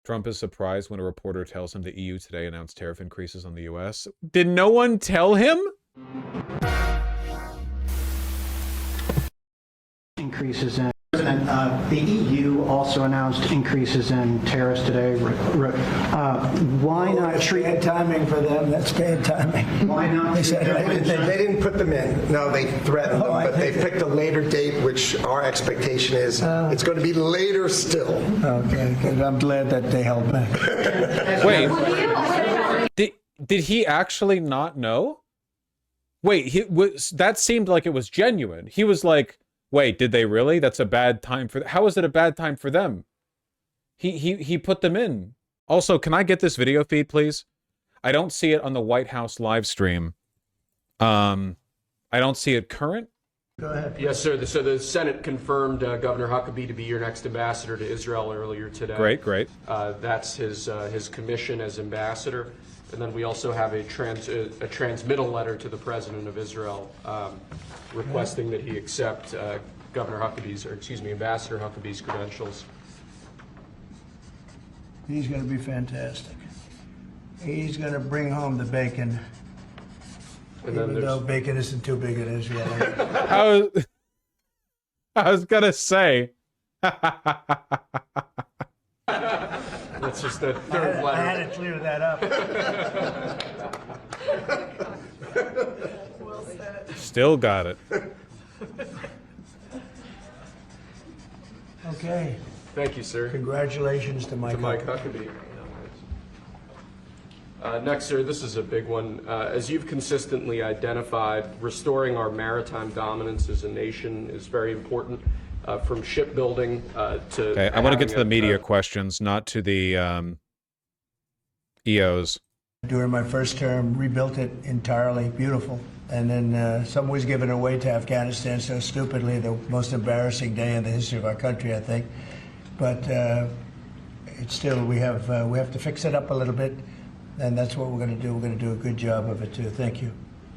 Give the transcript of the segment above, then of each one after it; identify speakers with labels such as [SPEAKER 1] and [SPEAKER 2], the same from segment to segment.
[SPEAKER 1] Trump is surprised when a reporter tells him the EU today announced tariff increases on the US. Did no one tell him?
[SPEAKER 2] Increases in the EU also announced increases in tariffs today. Why not treat
[SPEAKER 3] bad timing for them? That's bad timing.
[SPEAKER 2] Why not?
[SPEAKER 3] They said
[SPEAKER 4] They didn't put them in. No, they threatened them, but they picked a later date, which our expectation is it's going to be later still.
[SPEAKER 3] Okay, good. I'm glad that they held back.
[SPEAKER 1] Wait, did he actually not know? Wait, that seemed like it was genuine. He was like, wait, did they really? That's a bad time for... How is it a bad time for them? He put them in. Also, can I get this video feed, please? I don't see it on the White House live stream. I don't see it current.
[SPEAKER 3] Go ahead.
[SPEAKER 5] Yes, sir. So the Senate confirmed Governor Huckabee to be your next ambassador to Israel earlier today.
[SPEAKER 1] Great, great.
[SPEAKER 5] That's his commission as ambassador. And then we also have a transmittal letter to the president of Israel requesting that he accept Ambassador Huckabee's credentials.
[SPEAKER 3] He's going to be fantastic. He's going to bring home the bacon.
[SPEAKER 5] And then
[SPEAKER 3] Even though bacon isn't too big in Israel.
[SPEAKER 1] I was gonna say.
[SPEAKER 5] That's just the third letter.
[SPEAKER 3] I had to clear that up.
[SPEAKER 1] Still got it.
[SPEAKER 3] Okay.
[SPEAKER 5] Thank you, sir.
[SPEAKER 3] Congratulations to Mike
[SPEAKER 5] Huckabee. Next, sir, this is a big one. As you've consistently identified, restoring our maritime dominance as a nation is very important, from shipbuilding to...
[SPEAKER 1] Okay, I want to get to the media questions, not to the EOs.
[SPEAKER 3] During my first term, rebuilt it entirely, beautiful. And then some was given away to Afghanistan so stupidly, the most embarrassing day in the history of our country, I think. But it's still, we have to fix it up a little bit. And that's what we're going to do. We're going to do a good job of it, too. Thank you.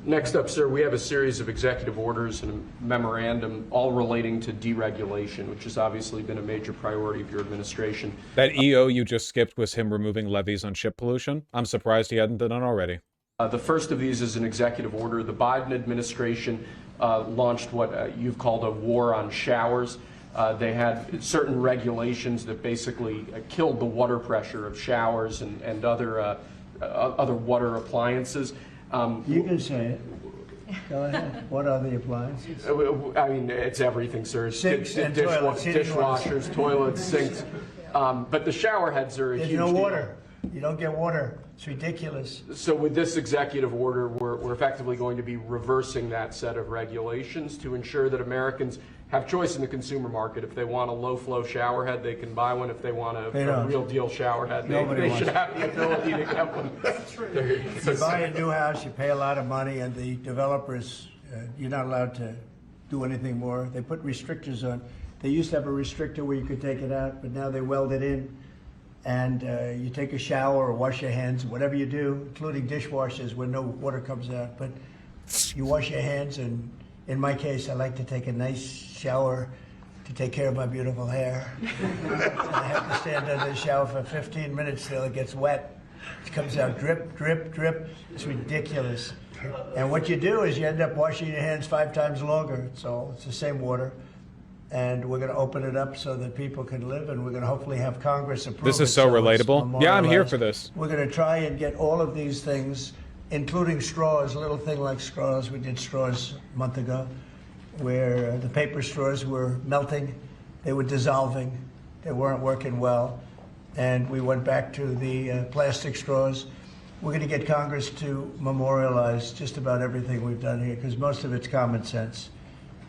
[SPEAKER 5] Next up, sir, we have a series of executive orders and a memorandum all relating to deregulation, which has obviously been a major priority of your administration.
[SPEAKER 1] That EO you just skipped was him removing levies on ship pollution. I'm surprised he hadn't done it already.
[SPEAKER 5] The first of these is an executive order. The Biden administration launched what you've called a war on showers. They had certain regulations that basically killed the water pressure of showers and other water appliances.
[SPEAKER 3] You can say it. Go ahead. What are the appliances?
[SPEAKER 5] I mean, it's everything, sir.
[SPEAKER 3] Sinks and toilets,
[SPEAKER 5] dishwashers, toilets, sinks. But the shower heads are a huge
[SPEAKER 3] There's no
[SPEAKER 5] deal.
[SPEAKER 3] water. You don't get water. It's ridiculous.
[SPEAKER 5] So with this executive order, we're effectively going to be reversing that set of regulations to ensure that Americans have choice in the consumer market. If they want a low-flow shower head, they can buy one. If they want a real deal shower head, they should have the ability to get one. That's true.
[SPEAKER 3] If you buy a new house, you pay a lot of money, and the developers, you're not allowed to do anything more. They put restrictors on. They used to have a restrictor where you could take it out, but now they weld it in. And you take a shower or wash your hands, whatever you do, including dishwashers where no water comes out. But you wash your hands, and in my case, I like to take a nice shower to take care of my beautiful hair. I have to stand under the shower for 15 minutes till it gets wet. It comes out drip, drip, drip. It's ridiculous. And what you do is you end up washing your hands 5 times longer. So it's the same water. And we're going to open it up so that people can live, and we're going to hopefully have Congress approve it.
[SPEAKER 1] This is so relatable. Yeah, I'm here for this.
[SPEAKER 3] We're going to try and get all of these things, including straws, a little thing like straws. We did straws a month ago, where the paper straws were melting. They were dissolving. They weren't working well. And we went back to the plastic straws. We're going to get Congress to memorialize just about everything we've done here, because most of it's common sense.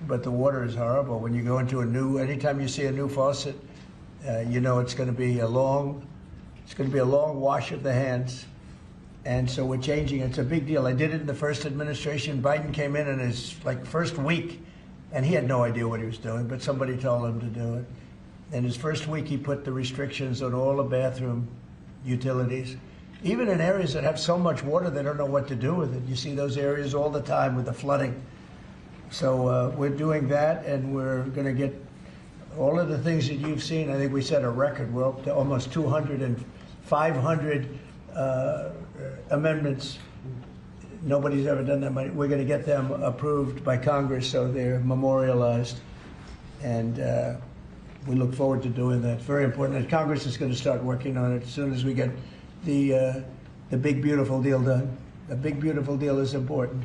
[SPEAKER 3] But the water is horrible. When you go into anytime you see a new faucet, you know it's going to be a long wash of the hands. And so we're changing. It's a big deal. I did it in the first administration. Biden came in his first week, and he had no idea what he was doing, but somebody told him to do it. In his first week, he put the restrictions on all the bathroom utilities. Even in areas that have so much water, they don't know what to do with it. You see those areas all the time with the flooding. So we're doing that, and we're going to get all of the things that you've seen, I think we set a record. We're up to almost 200 and 500 amendments. Nobody's ever done that many. We're going to get them approved by Congress so they're memorialized. And we look forward to doing that. Very important. And Congress is going to start working on it as soon as we get the big, beautiful deal done. The big, beautiful deal is important.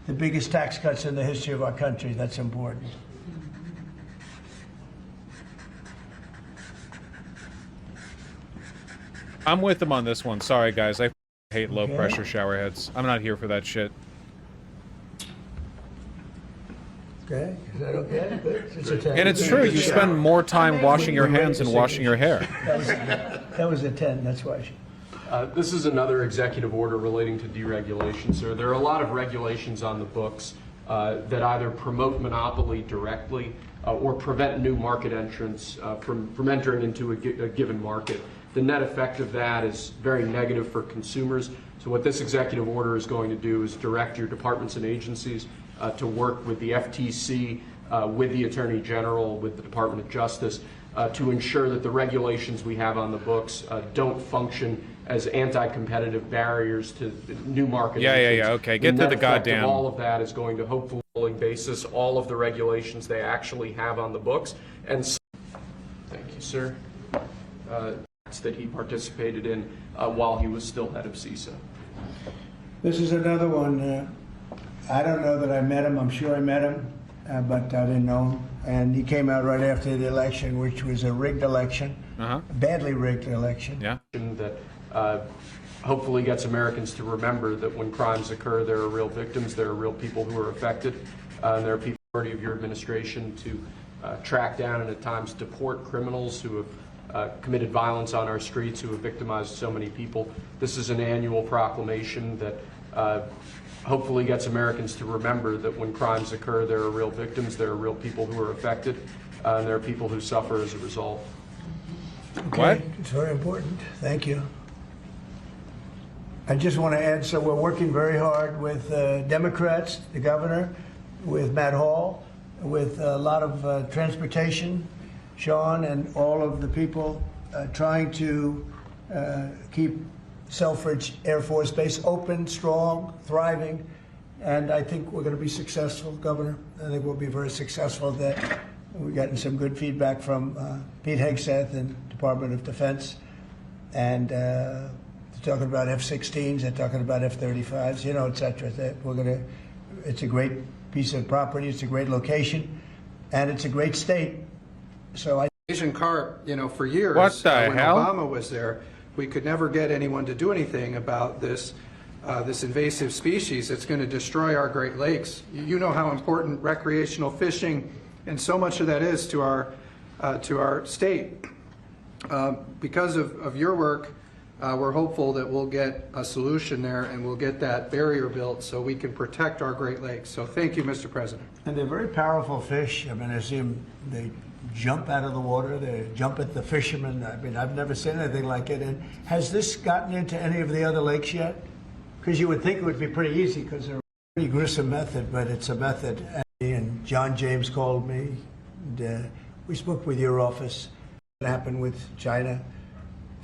[SPEAKER 3] The biggest tax cuts in the history of our country, that's important.
[SPEAKER 1] I'm with them on this one. Sorry, guys. I hate low-pressure shower heads. I'm not here for that shit.
[SPEAKER 3] Okay, is that okay? Good. It's a 10.
[SPEAKER 1] And it's true. You spend more time washing your hands than washing your hair.
[SPEAKER 3] That was a 10, that's why.
[SPEAKER 5] This is another executive order relating to deregulation, sir. There are a lot of regulations on the books that either promote monopoly directly or prevent new market entrants from entering into a given market. The net effect of that is very negative for consumers. So what this executive order is going to do is direct your departments and agencies to work with the FTC, with the Attorney General, with the Department of Justice, to ensure that the regulations we have on the books don't function as anti-competitive barriers to new market entrants.
[SPEAKER 1] Yeah, okay. Get to the goddamn...
[SPEAKER 5] All of that is going to hopefully basis all of the regulations they actually have on the books. And thank you, sir. That he participated in while he was still head of CISA.
[SPEAKER 3] This is another one. I don't know that I met him. I'm sure I met him, but I didn't know him. And he came out right after the election, which was a rigged election, a badly rigged election.
[SPEAKER 1] Yeah.
[SPEAKER 5] That hopefully gets Americans to remember that when crimes occur, there are real victims, there are real people who are affected, and there are people of your administration to track down and at times deport criminals who have committed violence on our streets, who have victimized so many people. This is an annual proclamation that hopefully gets Americans to remember that when crimes occur, there are real victims, there are real people who are affected, and there are people who suffer as a result.
[SPEAKER 3] Okay.
[SPEAKER 1] What?
[SPEAKER 3] It's very important. Thank you. I just want to add, so we're working very hard with Democrats, the governor, with Matt Hall, with a lot of transportation, Sean, and all of the people trying to keep Selfridge Air Force Base open, strong, thriving, and I think we're going to be successful, Governor. I think we'll be very successful at that. We've gotten some good feedback from Pete Hegseth and Department of Defense, and they're talking about F-16s, they're talking about F-35s, you know, et cetera. That we're going to. It's a great piece of property. It's a great location, and it's a great state. So
[SPEAKER 6] Asian carp, you know, for years,
[SPEAKER 1] what the
[SPEAKER 6] when
[SPEAKER 1] hell?
[SPEAKER 6] Obama was there, we could never get anyone to do anything about this this invasive species that's going to destroy our Great Lakes. You know how important recreational fishing and so much of that is to our state. Because of your work, we're hopeful that we'll get a solution there and we'll get that barrier built so we can protect our Great Lakes. So thank you, Mr. President.
[SPEAKER 3] And they're very powerful fish. I mean, I see them, they jump out of the water, they jump at the fishermen. I mean, I've never seen anything like it. And has this gotten into any of the other lakes yet? Because you would think it would be pretty easy because they're a pretty gruesome method, but it's a method. And John James called me, and we spoke with your office. What happened with China?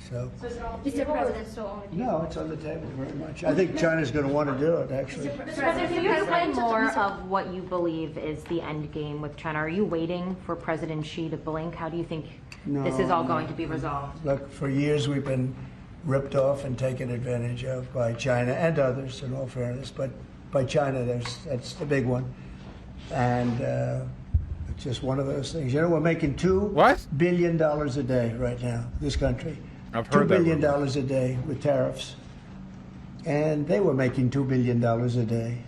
[SPEAKER 3] So
[SPEAKER 7] Mr. President, still on the table?
[SPEAKER 3] no, it's on the table very much. I think China's going to want to do it, actually.
[SPEAKER 7] Mr. President,
[SPEAKER 8] Can you explain more of what you believe is the end game with China? Are you waiting for President Xi to blink? How do you think this is all going to be resolved?
[SPEAKER 3] Look, for years we've been ripped off and taken advantage of by China and others, in all fairness, but by China, that's the big one. And it's just one of those things. You know, we're making $2 billion a day right now, this country.
[SPEAKER 1] I've heard that.
[SPEAKER 3] $2 billion a day with tariffs. And they were making $2 billion a day.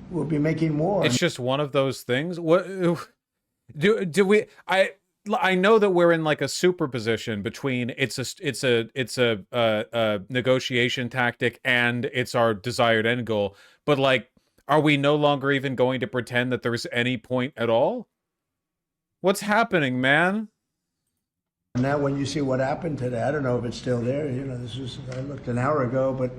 [SPEAKER 3] We'll be making more.
[SPEAKER 1] It's just one of those things. What do we? I know that we're in like a superposition between it's a negotiation tactic and it's our desired end goal. But like, are we no longer even going to pretend that there's any point at all? What's happening, man?
[SPEAKER 3] Now, when you see what happened today, I don't know if it's still there. You know, I looked an hour ago, but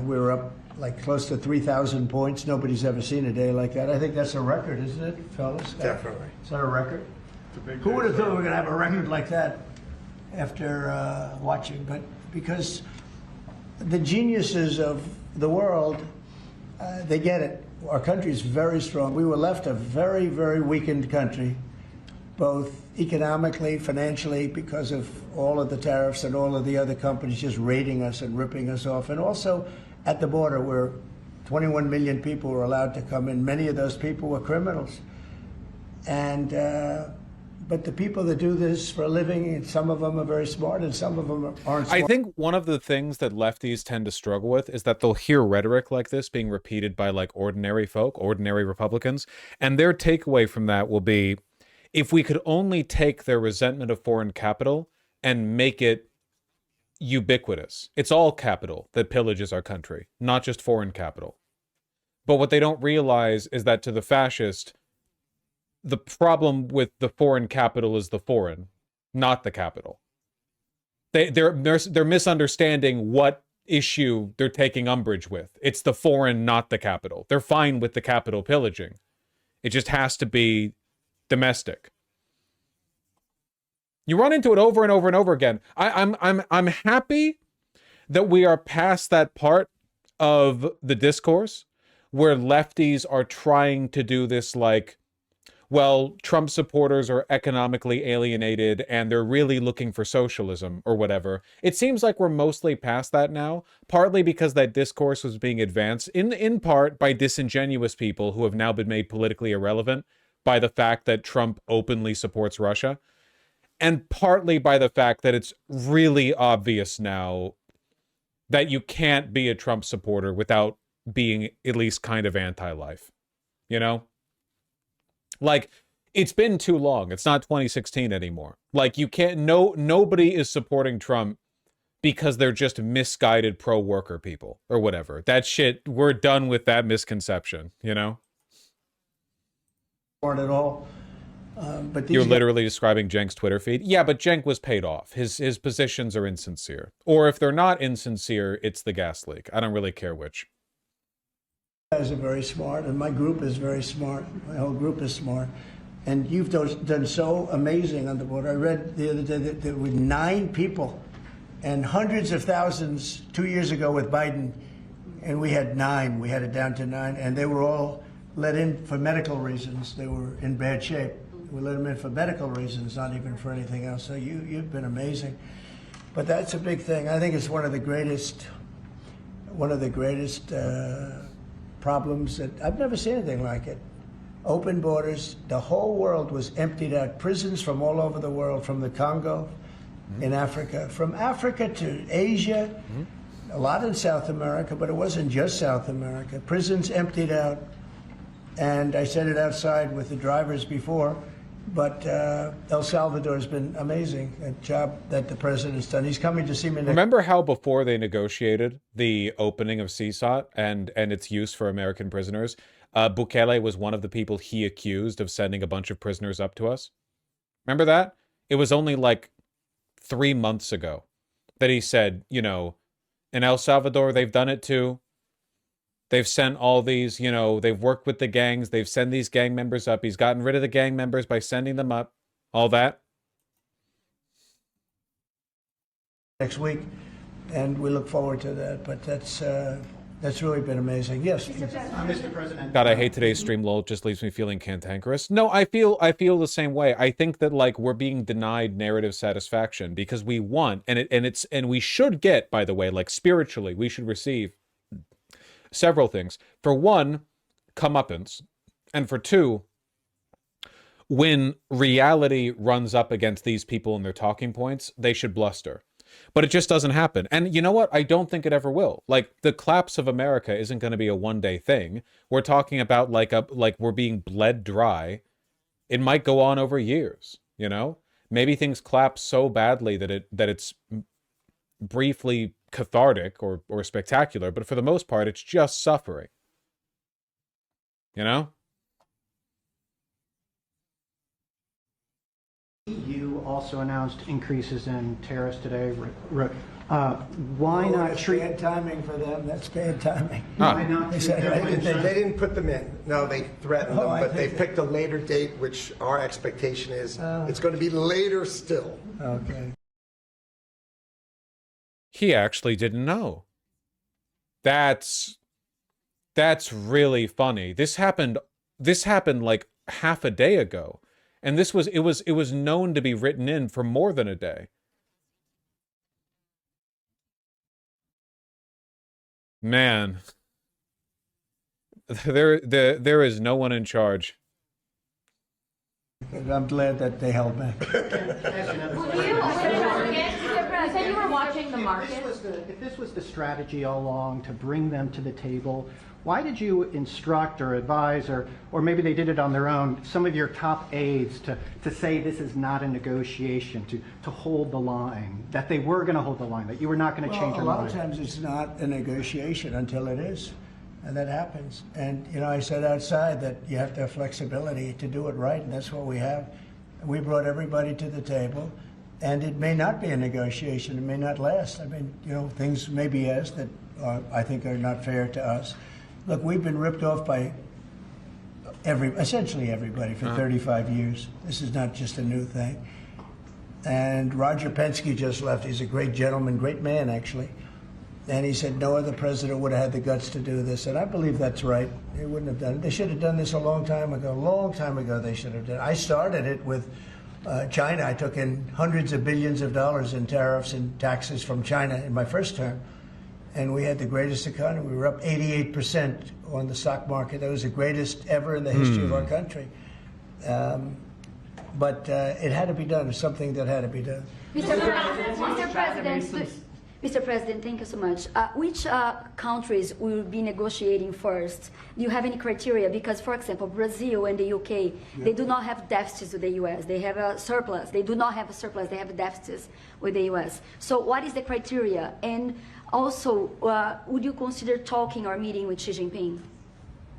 [SPEAKER 3] we were up like close to 3,000 points. Nobody's ever seen a day like that. I think that's a record, isn't it, fellas?
[SPEAKER 4] Definitely.
[SPEAKER 3] Is that a record? Who would have thought we were going to have a record like that after watching? But because the geniuses of the world, they get it. Our country is very strong. We were left a very, very weakened country, both economically, financially, because of all of the tariffs and all of the other companies just raiding us and ripping us off. And also at the border where 21 million people were allowed to come in. Many of those people were criminals. And but the people that do this for a living, some of them are very smart and some of them aren't smart.
[SPEAKER 1] I think one of the things that lefties tend to struggle with is that they'll hear rhetoric like this being repeated by like ordinary folk, ordinary Republicans, and their takeaway from that will be, if we could only take their resentment of foreign capital and make it ubiquitous. It's all capital that pillages our country, not just foreign capital. But what they don't realize is that to the fascist, the problem with the foreign capital is the foreign, not the capital. They're misunderstanding what issue they're taking umbrage with. It's the foreign, not the capital. They're fine with the capital pillaging. It just has to be domestic. You run into it over and over and over again. I'm happy that we are past that part of the discourse where lefties are trying to do this like, well, Trump supporters are economically alienated and they're really looking for socialism or whatever. It seems like we're mostly past that now, partly because that discourse was being advanced in part by disingenuous people who have now been made politically irrelevant by the fact that Trump openly supports Russia, and partly by the fact that it's really obvious now that you can't be a Trump supporter without being at least kind of anti-life, you know? Like, it's been too long. It's not 2016 anymore. Like, you can't, nobody is supporting Trump because they're just misguided pro-worker people or whatever. That shit, we're done with that misconception, you know?
[SPEAKER 3] Aren't at all. But these
[SPEAKER 1] You're literally describing Cenk's Twitter feed? Yeah, but Cenk was paid off. His positions are insincere. Or if they're not insincere, it's the gas leak. I don't really care which.
[SPEAKER 3] guys are very smart, and my group is very smart. My whole group is smart. And you've done so amazing on the border. I read the other day that there were 9 people and hundreds of thousands 2 years ago with Biden, and we had 9. We had it down to 9, and they were all let in for medical reasons. They were in bad shape. We let them in for medical reasons, not even for anything else. So you've been amazing. But that's a big thing. I think it's one of the greatest problems that I've never seen anything like it. Open borders. The whole world was emptied out. Prisons from all over the world, from the Congo, in Africa, from Africa to Asia, a lot in South America, but it wasn't just South America. Prisons emptied out. And I said it outside with the drivers before, but El Salvador has been amazing, a job that the president's done. He's coming to see me next.
[SPEAKER 1] Remember how before they negotiated the opening of CSOT and its use for American prisoners, Bukele was one of the people he accused of sending a bunch of prisoners up to us? Remember that? It was only like 3 months ago that he said, you know, in El Salvador, they've done it too. They've sent all these, you know, they've worked with the gangs. They've sent these gang members up. He's gotten rid of the gang members by sending them up. All that.
[SPEAKER 3] Next week, and we look forward to that. But that's really been amazing. Yes.
[SPEAKER 2] Mr. President.
[SPEAKER 1] God, I hate today's stream. Lol, it just leaves me feeling cantankerous. No, I feel the same way. I think that like we're being denied narrative satisfaction because we want, and we should get, by the way, like spiritually, we should receive several things. For one, comeuppance. And for two, when reality runs up against these people and their talking points, they should bluster. But it just doesn't happen. And you know what? I don't think it ever will. Like, the collapse of America isn't going to be a one-day thing. We're talking about like we're being bled dry. It might go on over years, you know? Maybe things collapse so badly that it's briefly cathartic or spectacular, but for the most part, it's just suffering. You know?
[SPEAKER 2] EU also announced increases in tariffs today. Why not
[SPEAKER 3] That's
[SPEAKER 2] treat...
[SPEAKER 3] bad timing for them. That's bad timing.
[SPEAKER 2] Why not treat
[SPEAKER 4] They didn't put them in. No, they threatened them,
[SPEAKER 3] I
[SPEAKER 4] but they
[SPEAKER 3] think
[SPEAKER 4] picked a later date, which our expectation is it's going to be later still.
[SPEAKER 3] Okay.
[SPEAKER 1] He actually didn't know. That's really funny. This happened like half a day ago. And it was known to be written in for more than a day. Man. There is no one in charge.
[SPEAKER 3] I'm glad that they held back.
[SPEAKER 8] You said you were watching the market.
[SPEAKER 2] If this was the strategy all along to bring them to the table, why did you instruct or advise, or maybe they did it on their own, some of your top aides to say this is not a negotiation, to hold the line, that they were going to hold the line, that you were not going to change your
[SPEAKER 3] A lot
[SPEAKER 2] mind?
[SPEAKER 3] of times it's not a negotiation until it is, and that happens. And, you know, I said outside that you have to have flexibility to do it right, and that's what we have. We brought everybody to the table, and it may not be a negotiation. It may not last. I mean, you know, things may be asked that I think are not fair to us. Look, we've been ripped off by essentially everybody for 35 years. This is not just a new thing. And Roger Penske just left. He's a great gentleman, great man, actually. And he said no other president would have had the guts to do this. And I believe that's right. They wouldn't have done it. They should have done this a long time ago. A long time ago they should have done it. I started it with China. I took in hundreds of billions of dollars in tariffs and taxes from China in my first term. And we had the greatest economy. We were up 88% on the stock market. That was the greatest ever in the history of our country. But it had to be done. It's something that had to be done.
[SPEAKER 7] Mr. President, thank you so much. Which countries will be negotiating first? Do you have any criteria? Because, for example, Brazil and the UK, they do not have deficits with the US. They have a surplus. They do not have a surplus. They have deficits with the US. So what is the criteria? And also, would you consider talking or meeting with Xi Jinping?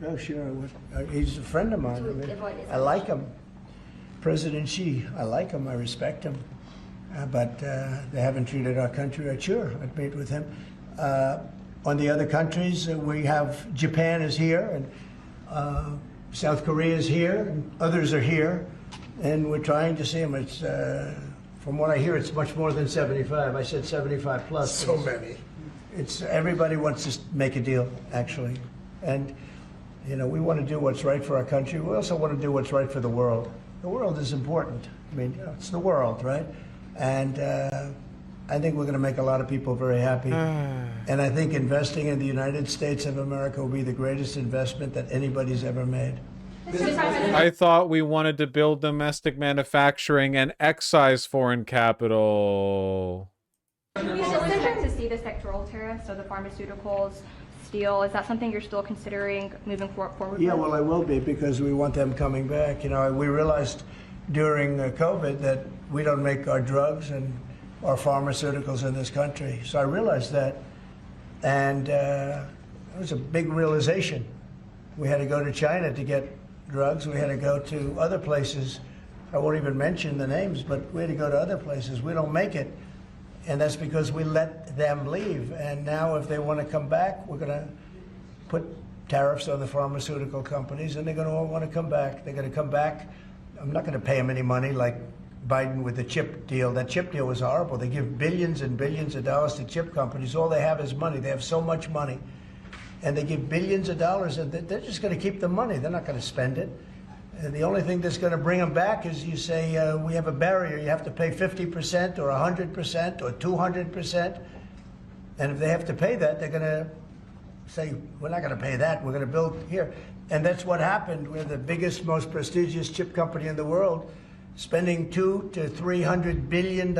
[SPEAKER 3] Oh, sure. I would. He's a friend of mine. I like him. President Xi, I like him. I respect him. But they haven't treated our country right. Sure, I'd meet with him. On the other countries, we have Japan is here, and South Korea is here, and others are here, and we're trying to see them. It's, from what I hear, it's much more than 75. I said 75 plus.
[SPEAKER 4] So many.
[SPEAKER 3] It's everybody wants to make a deal, actually, and you know we want to do what's right for our country. We also want to do what's right for the world. The world is important. I mean, you know, it's the world, right? And I think we're going to make a lot of people very happy. And I think investing in the United States of America will be the greatest investment that anybody's ever made.
[SPEAKER 1] I thought we wanted to build domestic manufacturing and excise foreign capital.
[SPEAKER 8] Are you still expect to see the sectoral tariffs, so the pharmaceuticals, steel? Is that something you're still considering moving forward
[SPEAKER 3] Yeah,
[SPEAKER 8] with?
[SPEAKER 3] well, I will be because we want them coming back. You know, we realized during COVID that we don't make our drugs and our pharmaceuticals in this country. So I realized that, and it was a big realization. We had to go to China to get drugs. We had to go to other places. I won't even mention the names, but we had to go to other places. We don't make it, and that's because we let them leave. And now if they want to come back, we're going to put tariffs on the pharmaceutical companies, and they're going to all want to come back. They're going to come back. I'm not going to pay them any money like Biden with the chip deal. That chip deal was horrible. They give billions and billions of dollars to chip companies. All they have is money. They have so much money. And they give billions of dollars, and they're just going to keep the money. They're not going to spend it. And the only thing that's going to bring them back is you say, we have a barrier. You have to pay 50% or 100% or 200%. And if they have to pay that, they're going to say, we're not going to pay that. We're going to build here. And that's what happened. We're the biggest, most prestigious chip company in the world, spending $200 to $300 billion.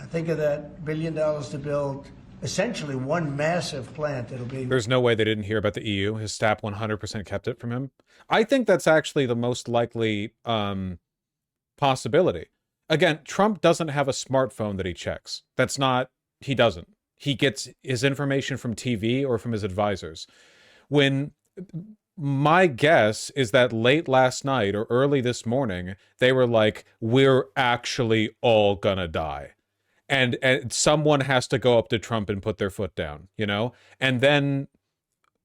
[SPEAKER 3] Think of that, $1 billion to build essentially one massive plant. It'll be.
[SPEAKER 1] There's no way they didn't hear about the EU. His staff 100% kept it from him. I think that's actually the most likely possibility. Again, Trump doesn't have a smartphone that he checks. He doesn't. He gets his information from TV or from his advisors. When my guess is that late last night or early this morning, they were like, we're actually all gonna die. And someone has to go up to Trump and put their foot down, you know? And then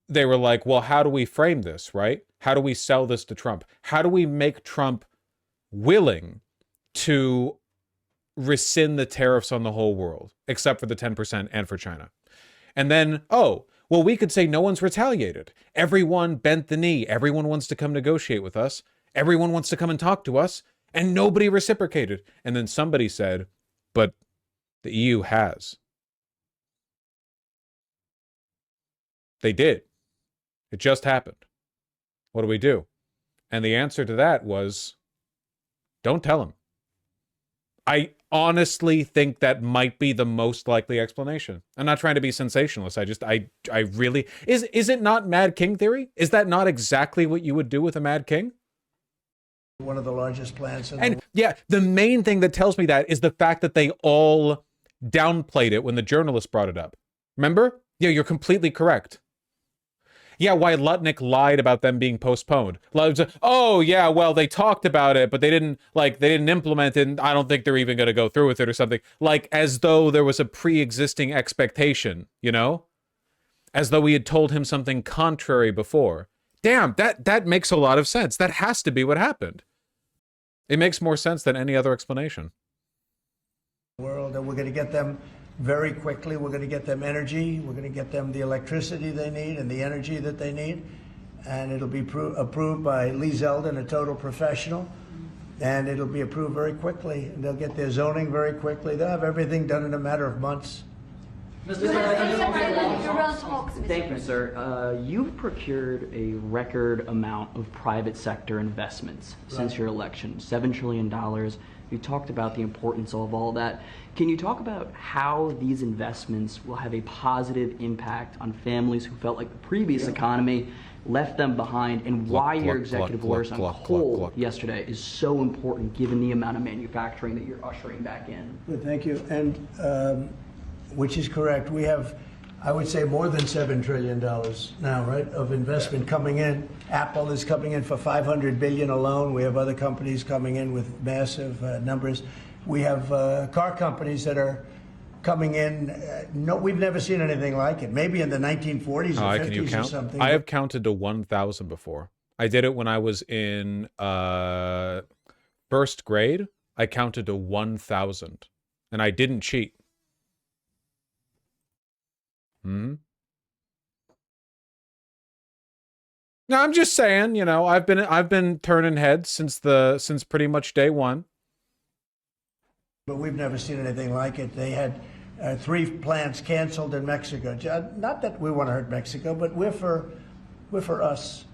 [SPEAKER 1] they were like, well, how do we frame this, right? How do we sell this to Trump? How do we make Trump willing to rescind the tariffs on the whole world, except for the 10% and for China? And then, oh, well, we could say no one's retaliated. Everyone bent the knee. Everyone wants to come negotiate with us. Everyone wants to come and talk to us. And nobody reciprocated. And then somebody said, but the EU has. They did. It just happened. What do we do? And the answer to that was, don't tell them. I honestly think that might be the most likely explanation. I'm not trying to be sensationalist. I really, is it not Mad King theory? Is that not exactly what you would do with a Mad King?
[SPEAKER 3] One of the largest plants in
[SPEAKER 1] And yeah, the main thing that tells me that is the fact that they all downplayed it when the journalist brought it up. Remember? Yeah, you're completely correct. Yeah, why Lutnick lied about them being postponed. Oh, yeah, well, they talked about it, but they didn't implement it, and I don't think they're even going to go through with it or something. Like, as though there was a pre-existing expectation, you know? As though we had told him something contrary before. Damn, that makes a lot of sense. That has to be what happened. It makes more sense than any other explanation.
[SPEAKER 3] world, and we're going to get them very quickly. We're going to get them energy. We're going to get them the electricity they need and the energy that they need. And it'll be approved by Lee Zeldin, a total professional. And it'll be approved very quickly. And they'll get their zoning very quickly. They'll have everything done in a matter of months.
[SPEAKER 9] Thank you, sir. You've procured a record amount of private sector investments since your election, $7 trillion. You talked about the importance of all that. Can you talk about how these investments will have a positive impact on families who felt like the previous economy left them behind, and why your executive orders on coal yesterday is so important given the amount of manufacturing that you're ushering back in?
[SPEAKER 3] Good, thank you. And which is correct. We have, I would say, more than $7 trillion now, right, of investment coming in. Apple is coming in for $500 billion alone. We have other companies coming in with massive numbers. We have car companies that are coming in. No, we've never seen anything like it. Maybe in the 1940s or 50s or something.
[SPEAKER 1] I have counted to 1,000 before. I did it when I was in first grade. I counted to 1,000, and I didn't cheat. No, I'm just saying, you know, I've been turning heads since pretty much day one.
[SPEAKER 3] But we've never seen anything like it. They had 3 plants canceled in Mexico. Not that we want to hurt Mexico, but we're for us,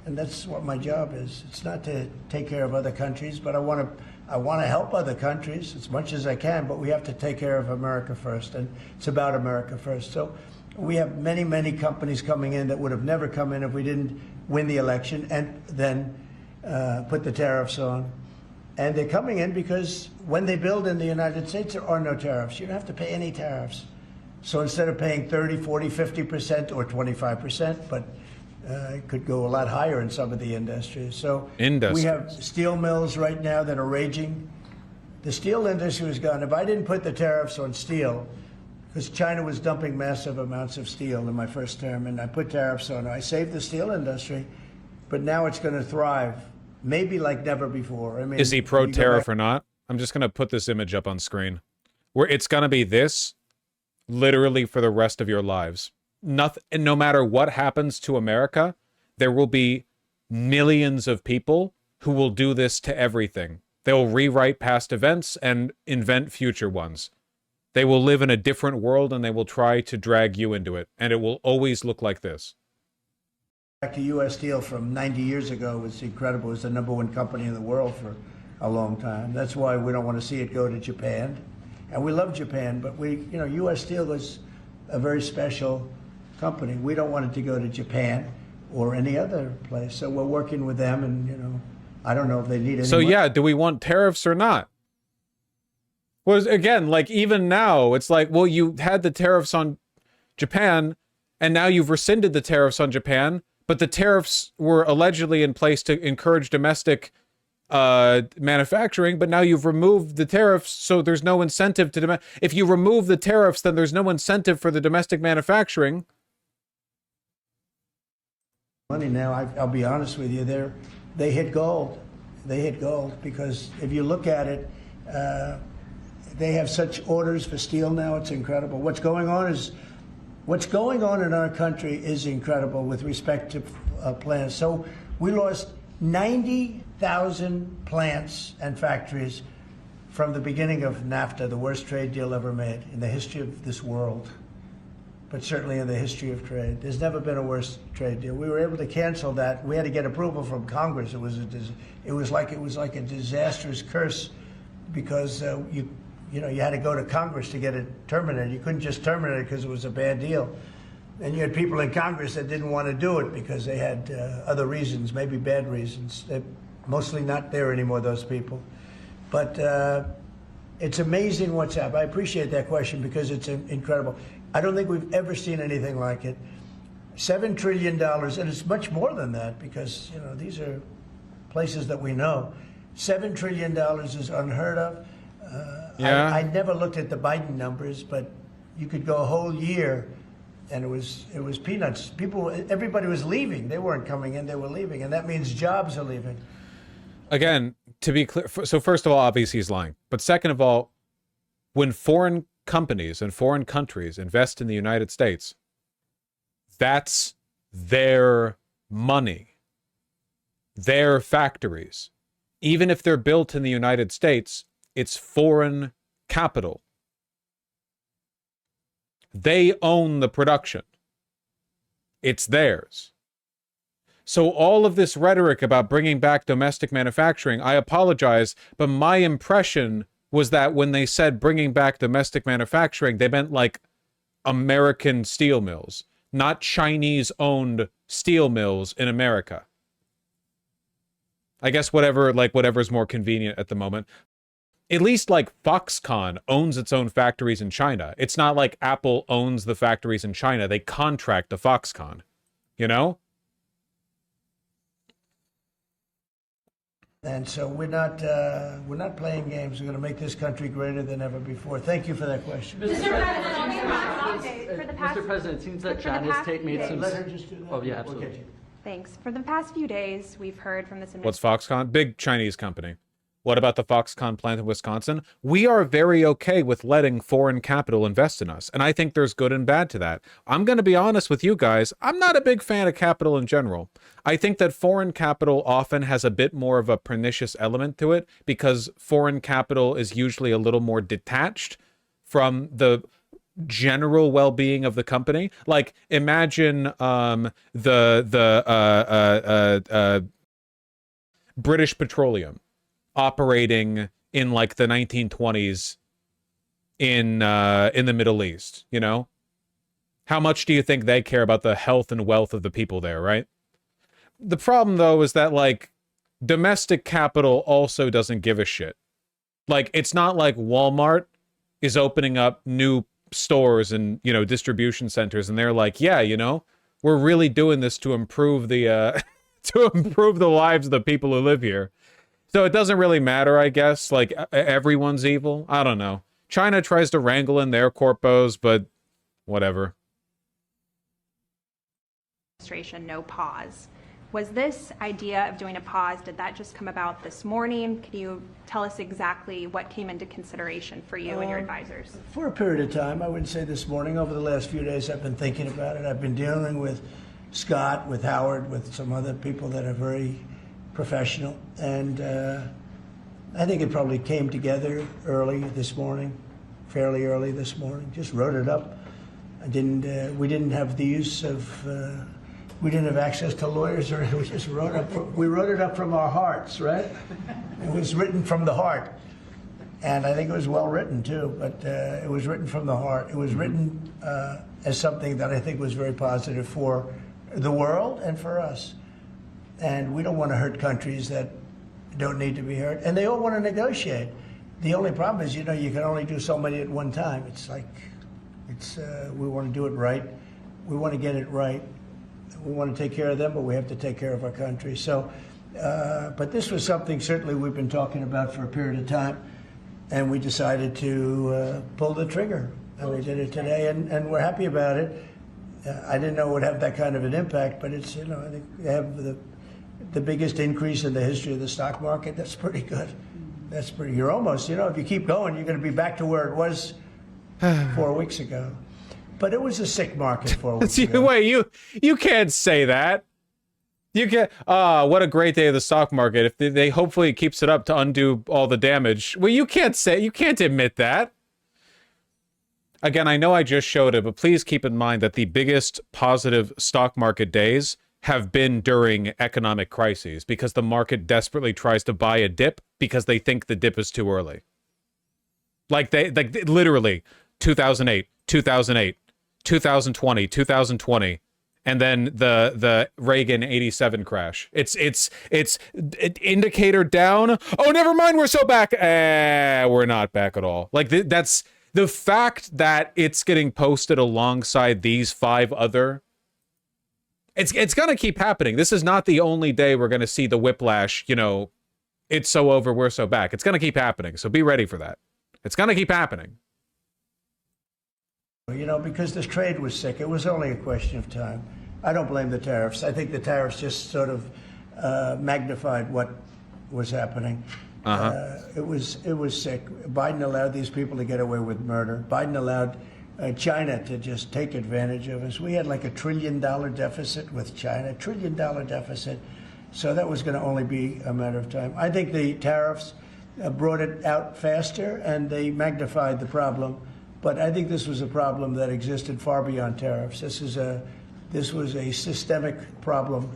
[SPEAKER 3] and that's what my job is. It's not to take care of other countries, but I want to help other countries as much as I can. But we have to take care of America first, and it's about America first. So we have many companies coming in that would have never come in if we didn't win the election and then put the tariffs on. And they're coming in because when they build in the United States, there are no tariffs. You don't have to pay any tariffs. So instead of paying 30, 40, 50% or 25%, but it could go a lot higher in some of the industries. So we have steel mills right now that are raging. The steel industry was gone. If I didn't put the tariffs on steel, because China was dumping massive amounts of steel in my first term, and I put tariffs on it, I saved the steel industry, but now it's going to thrive. Maybe like never before. I mean,
[SPEAKER 1] is he pro-tariff or not? I'm just going to put this image up on screen. Where it's going to be this literally for the rest of your lives. Nothing, and no matter what happens to America, there will be millions of people who will do this to everything. They will rewrite past events and invent future ones. They will live in a different world and they will try to drag you into it. And it will always look like this.
[SPEAKER 3] Back to U.S. Steel from 90 years ago was incredible. It was the #1 company in the world for a long time. That's why we don't want to see it go to Japan. And we love Japan, but U.S. Steel was a very special company. We don't want it to go to Japan or any other place. So we're working with them, and I don't know if they need any.
[SPEAKER 1] So yeah, do we want tariffs or not? Well, again, like even now, it's like, well, you had the tariffs on Japan, and now you've rescinded the tariffs on Japan. but the tariffs were allegedly in place to encourage domestic manufacturing, but now you've removed the tariffs, so there's no incentive to if you remove the tariffs, then there's no incentive for the domestic manufacturing.
[SPEAKER 3] Money now, I'll be honest with you, they hit gold. They hit gold because if you look at it, they have such orders for steel now, it's incredible. What's going on in our country is incredible with respect to plants. So we lost 90,000 plants and factories from the beginning of NAFTA, the worst trade deal ever made in the history of this world, but certainly in the history of trade. There's never been a worse trade deal. We were able to cancel that. We had to get approval from Congress. It was like a disastrous curse because you had to go to Congress to get it terminated. You couldn't just terminate it because it was a bad deal. And you had people in Congress that didn't want to do it because they had other reasons, maybe bad reasons. They're mostly not there anymore, those people. But it's amazing what's happened. I appreciate that question because it's incredible. I don't think we've ever seen anything like it. $7 trillion, and it's much more than that because, these are places that we know. $7 trillion is unheard of.
[SPEAKER 1] Yeah.
[SPEAKER 3] I never looked at the Biden numbers, but you could go a whole year and it was peanuts. Everybody was leaving. They weren't coming in, they were leaving. And that means jobs are leaving.
[SPEAKER 1] Again, to be clear, so first of all, obviously he's lying. But second of all, when foreign companies and foreign countries invest in the United States, that's their money, their factories. Even if they're built in the United States, it's foreign capital. They own the production. It's theirs. So all of this rhetoric about bringing back domestic manufacturing, I apologize, but my impression was that when they said bringing back domestic manufacturing, they meant like American steel mills, not Chinese-owned steel mills in America. I guess whatever's more convenient at the moment. At least like Foxconn owns its own factories in China. It's not like Apple owns the factories in China. They contract to Foxconn,
[SPEAKER 3] And so we're not playing games. We're going to make this country greater than ever before. Thank you for that question.
[SPEAKER 9] Mr. President, it seems that China's made some...
[SPEAKER 3] Let her just do that.
[SPEAKER 9] Oh, yeah, absolutely.
[SPEAKER 3] Okay.
[SPEAKER 10] Thanks. For the past few days, we've heard from this
[SPEAKER 1] What's Foxconn? Big Chinese company. What about the Foxconn plant in Wisconsin? We are very okay with letting foreign capital invest in us, and I think there's good and bad to that. I'm going to be honest with you guys. I'm not a big fan of capital in general. I think that foreign capital often has a bit more of a pernicious element to it because foreign capital is usually a little more detached from the general well-being of the company. Like, imagine British Petroleum operating in like the 1920s in the Middle East, How much do you think they care about the health and wealth of the people there, right? The problem though is that like domestic capital also doesn't give a shit. Like, it's not like Walmart is opening up new stores and, distribution centers and they're like, yeah, we're really doing this to improve the to improve the lives of the people who live here. So it doesn't really matter, I guess. Like, everyone's evil. I don't know. China tries to wrangle in their corpos, but whatever.
[SPEAKER 10] Administration, no pause. Was this idea of doing a pause, did that just come about this morning? Can you tell us exactly what came into consideration for you and your advisors?
[SPEAKER 3] For a period of time, I wouldn't say this morning. Over the last few days, I've been thinking about it. I've been dealing with Scott, with Howard, with some other people that are very professional, and I think it probably came together early this morning, fairly early this morning. Just wrote it up. We didn't have the use of, we didn't have access to lawyers, or we just wrote it up from our hearts, right? It was written from the heart, and I think it was well written too. But it was written from the heart. It was written as something that I think was very positive for the world and for us. And we don't want to hurt countries that don't need to be hurt. And they all want to negotiate. The only problem is, you can only do so many at one time. It's like, we want to do it right. We want to get it right. We want to take care of them, but we have to take care of our country. So, but this was something certainly we've been talking about for a period of time, and we decided to pull the trigger, and we did it today, and we're happy about it. I didn't know it would have that kind of an impact, but it's, you know, I think they have the biggest increase in the history of the stock market. That's pretty good. That's pretty. You're almost, you know, if you keep going, you're going to be back to where it was 4 weeks ago. But it was a sick market 4 weeks ago.
[SPEAKER 1] Wait, you can't say that. You can't. What a great day of the stock market. If they hopefully it keeps it up to undo all the damage. Well, you can't admit that. Again, I know I just showed it, but please keep in mind that the biggest positive stock market days have been during economic crises because the market desperately tries to buy a dip because they think the dip is too early. Like literally 2008, 2020, and then the Reagan 87 crash. It's indicator down. Oh, never mind, we're so back. We're not back at all. Like that's the fact that it's getting posted alongside these 5 other. It's gonna keep happening. This is not the only day we're gonna see the whiplash. You know, it's so over, we're so back. It's gonna keep happening. So be ready for that. It's gonna keep happening.
[SPEAKER 3] You know, because this trade was sick. It was only a question of time. I don't blame the tariffs. I think the tariffs just sort of magnified what was happening. It was sick. Biden allowed these people to get away with murder. Biden allowed China to just take advantage of us. We had like $1 trillion deficit with China, $1 trillion deficit. So that was going to only be a matter of time. I think the tariffs brought it out faster and they magnified the problem. But I think this was a problem that existed far beyond tariffs. This was a systemic problem.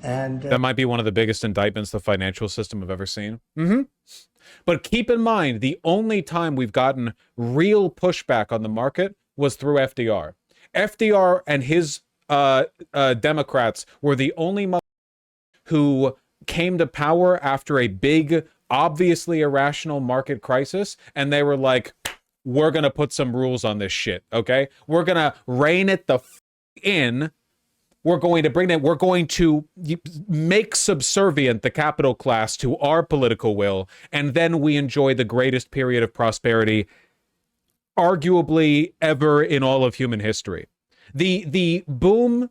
[SPEAKER 3] And
[SPEAKER 1] that might be one of the biggest indictments the financial system have ever seen. But keep in mind, the only time we've gotten real pushback on the market was through FDR. FDR and his Democrats were the only who came to power after a big, obviously irrational market crisis, and they were like, we're going to put some rules on this shit, okay? We're going to rein it the in. We're going to make subservient the capital class to our political will, and then we enjoy the greatest period of prosperity arguably ever in all of human history. The boom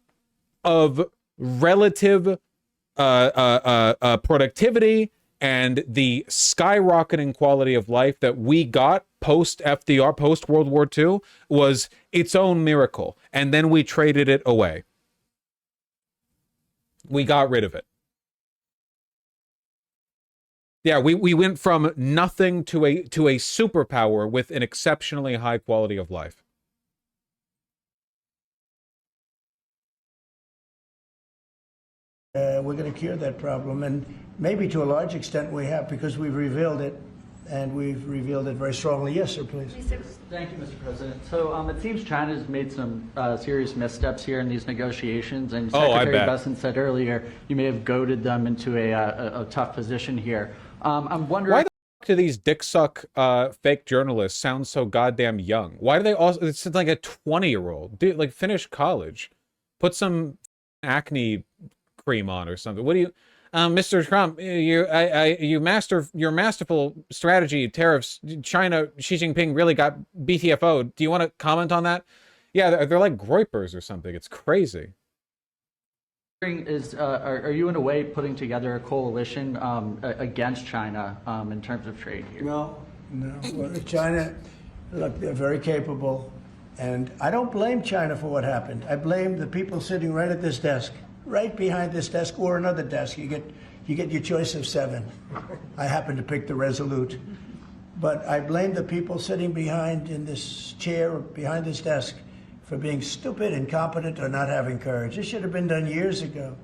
[SPEAKER 1] of relative productivity and the skyrocketing quality of life that we got post FDR, post World War II, was its own miracle, and then we traded it away. We got rid of it. Yeah, we went from nothing to a superpower with an exceptionally high quality of life.
[SPEAKER 3] We're going to cure that problem, and maybe to a large extent we have, because we've revealed it, and we've revealed it very strongly. Yes, sir, please.
[SPEAKER 9] Thank you, Mr. President. So it seems China's made some serious missteps here in these negotiations, and Secretary Bessent said earlier you may have goaded them into a tough position here. I'm wondering,
[SPEAKER 1] why the fuck do these dick suck fake journalists sound so goddamn young? Why do they all? It's like a 20-year-old dude, like finish college, put some acne cream on or something. What do you? Mr. Trump, your masterful strategy, tariffs, China, Xi Jinping really got BTFO'd. Do you want to comment on that? Yeah, they're like groypers or something. It's crazy.
[SPEAKER 9] Are you in a way putting together a coalition against China in terms of trade here?
[SPEAKER 3] No. Well, China, look, they're very capable, and I don't blame China for what happened. I blame the people sitting right at this desk. Right behind this desk or another desk. You get your choice of 7. I happen to pick the Resolute. But I blame the people sitting behind in this chair or behind this desk for being stupid, incompetent, or not having courage. This should have been done years ago.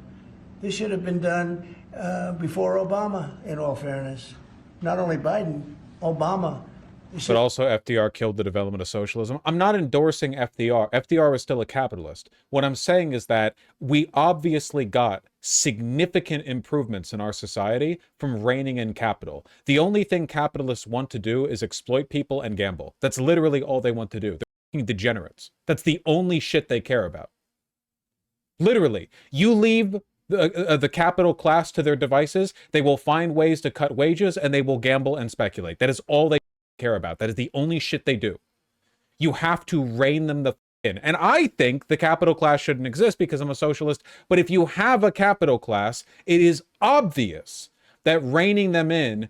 [SPEAKER 3] This should have been done before Obama, in all fairness. Not only Biden, Obama.
[SPEAKER 1] But also FDR killed the development of socialism. I'm not endorsing FDR. FDR was still a capitalist. What I'm saying is that we obviously got significant improvements in our society from reining in capital. The only thing capitalists want to do is exploit people and gamble. That's literally all they want to do. They're fucking degenerates. That's the only shit they care about. Literally, you leave the capital class to their devices, they will find ways to cut wages and they will gamble and speculate. That is all they care about. That is the only shit they do. You have to rein them the in. And I think the capital class shouldn't exist because I'm a socialist. But if you have a capital class, it is obvious that reining them in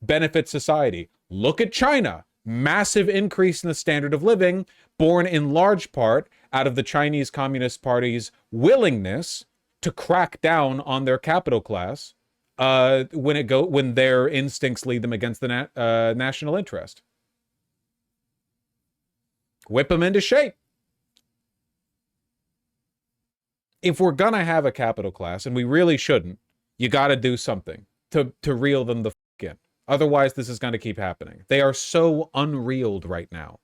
[SPEAKER 1] benefits society. Look at China. Massive increase in the standard of living, born in large part out of the Chinese Communist Party's willingness to crack down on their capital class when their instincts lead them against the national interest. Whip them into shape. If we're gonna have a capital class, and we really shouldn't, you got to do something to reel them the in. Otherwise, this is going to keep happening. They are so unreeled right now.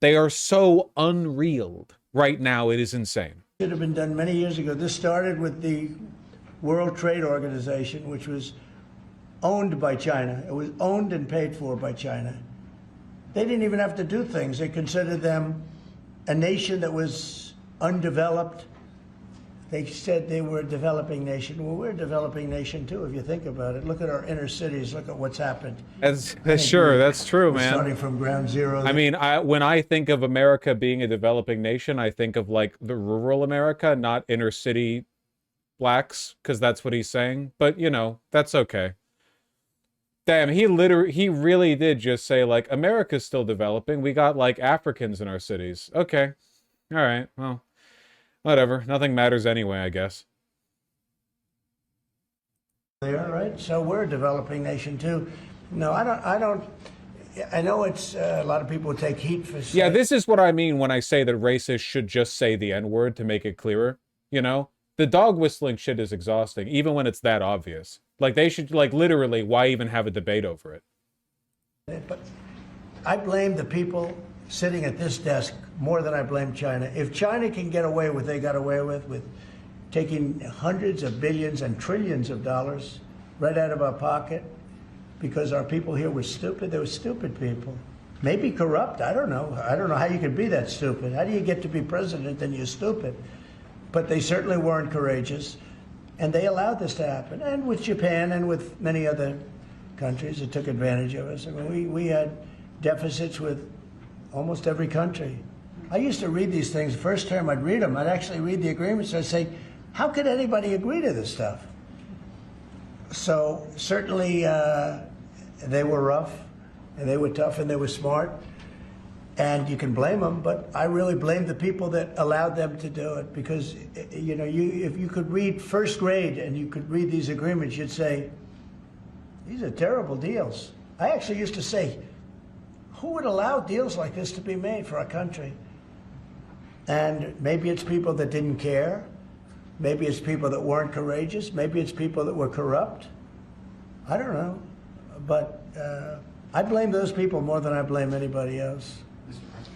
[SPEAKER 1] They are so unreeled right now. It is insane.
[SPEAKER 3] Should have been done many years ago. This started with the World Trade Organization, which was owned by China. It was owned and paid for by China. They didn't even have to do things. They considered them a nation that was undeveloped. They said they were a developing nation. Well, we're a developing nation too, if you think about it. Look at our inner cities. Look at what's happened.
[SPEAKER 1] That's sure. That's true, man.
[SPEAKER 3] Starting from ground zero.
[SPEAKER 1] I mean, when I think of America being a developing nation, I think of like the rural America, not inner city blacks, because that's what he's saying. But you know, that's okay. Damn, he really did just say like America's still developing. We got like Africans in our cities. Okay, all right, well. Whatever. Nothing matters anyway, I guess.
[SPEAKER 3] They are, right? So we're a developing nation too. No, I don't. I know it's a lot of people take heat for saying.
[SPEAKER 1] Yeah, this is what I mean when I say that racists should just say the N-word to make it clearer. You know? The dog whistling shit is exhausting, even when it's that obvious. Like, they should, like, literally, why even have a debate over it?
[SPEAKER 3] But I blame the people sitting at this desk more than I blame China. If China can get away with what they got away with taking hundreds of billions and trillions of dollars right out of our pocket because our people here were stupid, they were stupid people. Maybe corrupt, I don't know. I don't know how you could be that stupid. How do you get to be president and you're stupid? But they certainly weren't courageous, and they allowed this to happen. And with Japan and with many other countries that took advantage of us. I mean, we had deficits with almost every country. I used to read these things. The first term I'd read them. I'd actually read the agreements. I'd say, how could anybody agree to this stuff? So certainly they were rough, and they were tough, and they were smart. And you can blame them, but I really blame the people that allowed them to do it. Because, you know, if you could read first grade and you could read these agreements, you'd say, these are terrible deals. I actually used to say, who would allow deals like this to be made for our country? And maybe it's people that didn't care. Maybe it's people that weren't courageous. Maybe it's people that were corrupt. I don't know. But I blame those people more than I blame anybody else.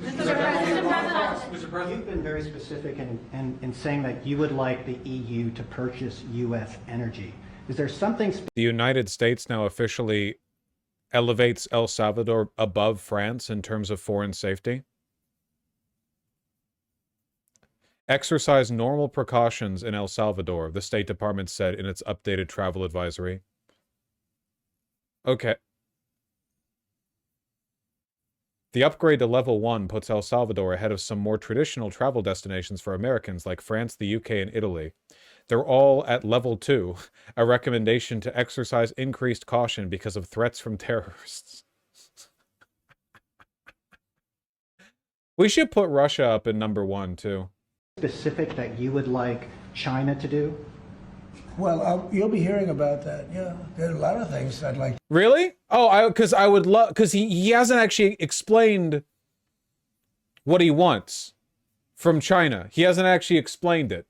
[SPEAKER 2] Mr. President, you've been very specific in saying that you would like the EU to purchase U.S. energy. Is there something...
[SPEAKER 1] The United States now officially elevates El Salvador above France in terms of foreign safety? Exercise normal precautions in El Salvador, the State Department said in its updated travel advisory. Okay. The upgrade to level 1 puts El Salvador ahead of some more traditional travel destinations for Americans like France, the UK, and Italy. They're all at level 2, a recommendation to exercise increased caution because of threats from terrorists. We should put Russia up in number 1, too.
[SPEAKER 2] Specific that you would like China to do?
[SPEAKER 3] Well, you'll be hearing about that. Yeah, there are a lot of things I'd like.
[SPEAKER 1] Really? Oh, because I would love, because he hasn't actually explained what he wants from China. He hasn't actually explained it.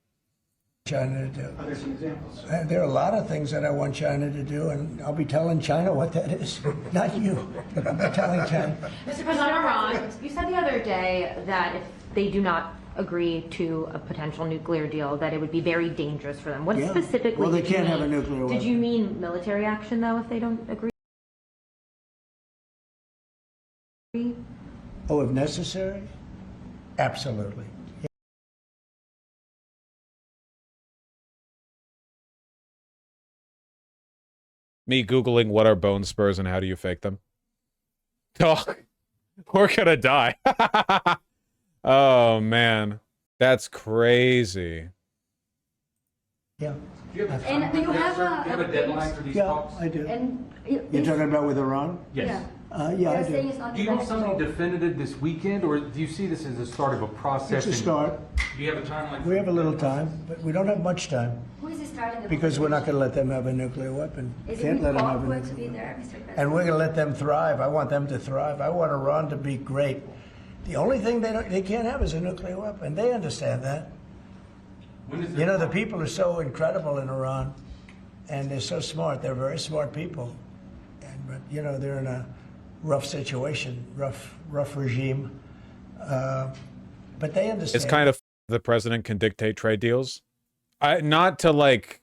[SPEAKER 3] China to do. There's some examples. There are a lot of things that I want China to do, and I'll be telling China what that is. Not you, but I'll be telling China.
[SPEAKER 8] Mr. President Iran, you said the other day that if they do not agree to a potential nuclear deal, that it would be very dangerous for them. What specifically
[SPEAKER 3] well, they
[SPEAKER 8] did you
[SPEAKER 3] can't
[SPEAKER 8] mean?
[SPEAKER 3] have a nuclear weapon.
[SPEAKER 8] Did you mean military action, though, if they don't agree?
[SPEAKER 3] Oh, if necessary? Absolutely.
[SPEAKER 1] Me Googling what are bone spurs and how do you fake them? Oh, we're gonna die. Oh, man. That's crazy.
[SPEAKER 3] Yeah.
[SPEAKER 7] And do you have a
[SPEAKER 11] deadline for these
[SPEAKER 3] Yeah,
[SPEAKER 11] talks?
[SPEAKER 3] I do.
[SPEAKER 7] And
[SPEAKER 3] You're talking about with Iran?
[SPEAKER 7] yeah.
[SPEAKER 3] Yeah,
[SPEAKER 7] You're
[SPEAKER 3] I
[SPEAKER 7] saying
[SPEAKER 3] do.
[SPEAKER 7] it's not
[SPEAKER 11] Do you want something
[SPEAKER 7] negotiable.
[SPEAKER 11] definitive this weekend, or do you see this as the start of a process?
[SPEAKER 3] It's a start.
[SPEAKER 11] Do you have a timeline?
[SPEAKER 3] We have a little time, but we don't have much time
[SPEAKER 7] Who is starting the
[SPEAKER 3] because we're not going to let them have a nuclear weapon.
[SPEAKER 7] Is
[SPEAKER 3] Can't
[SPEAKER 7] it
[SPEAKER 3] let them have a
[SPEAKER 7] awkward to
[SPEAKER 3] nuclear
[SPEAKER 7] be
[SPEAKER 3] weapon.
[SPEAKER 7] there, Mr. President?
[SPEAKER 3] And we're going to let them thrive. I want them to thrive. I want Iran to be great. The only thing they can't have is a nuclear weapon. They understand that. You know, the people are so incredible in Iran, and they're so smart. They're very smart people. But, you know, they're in a rough situation, rough regime. But they understand.
[SPEAKER 1] It's kind of the president can dictate trade deals. Not to like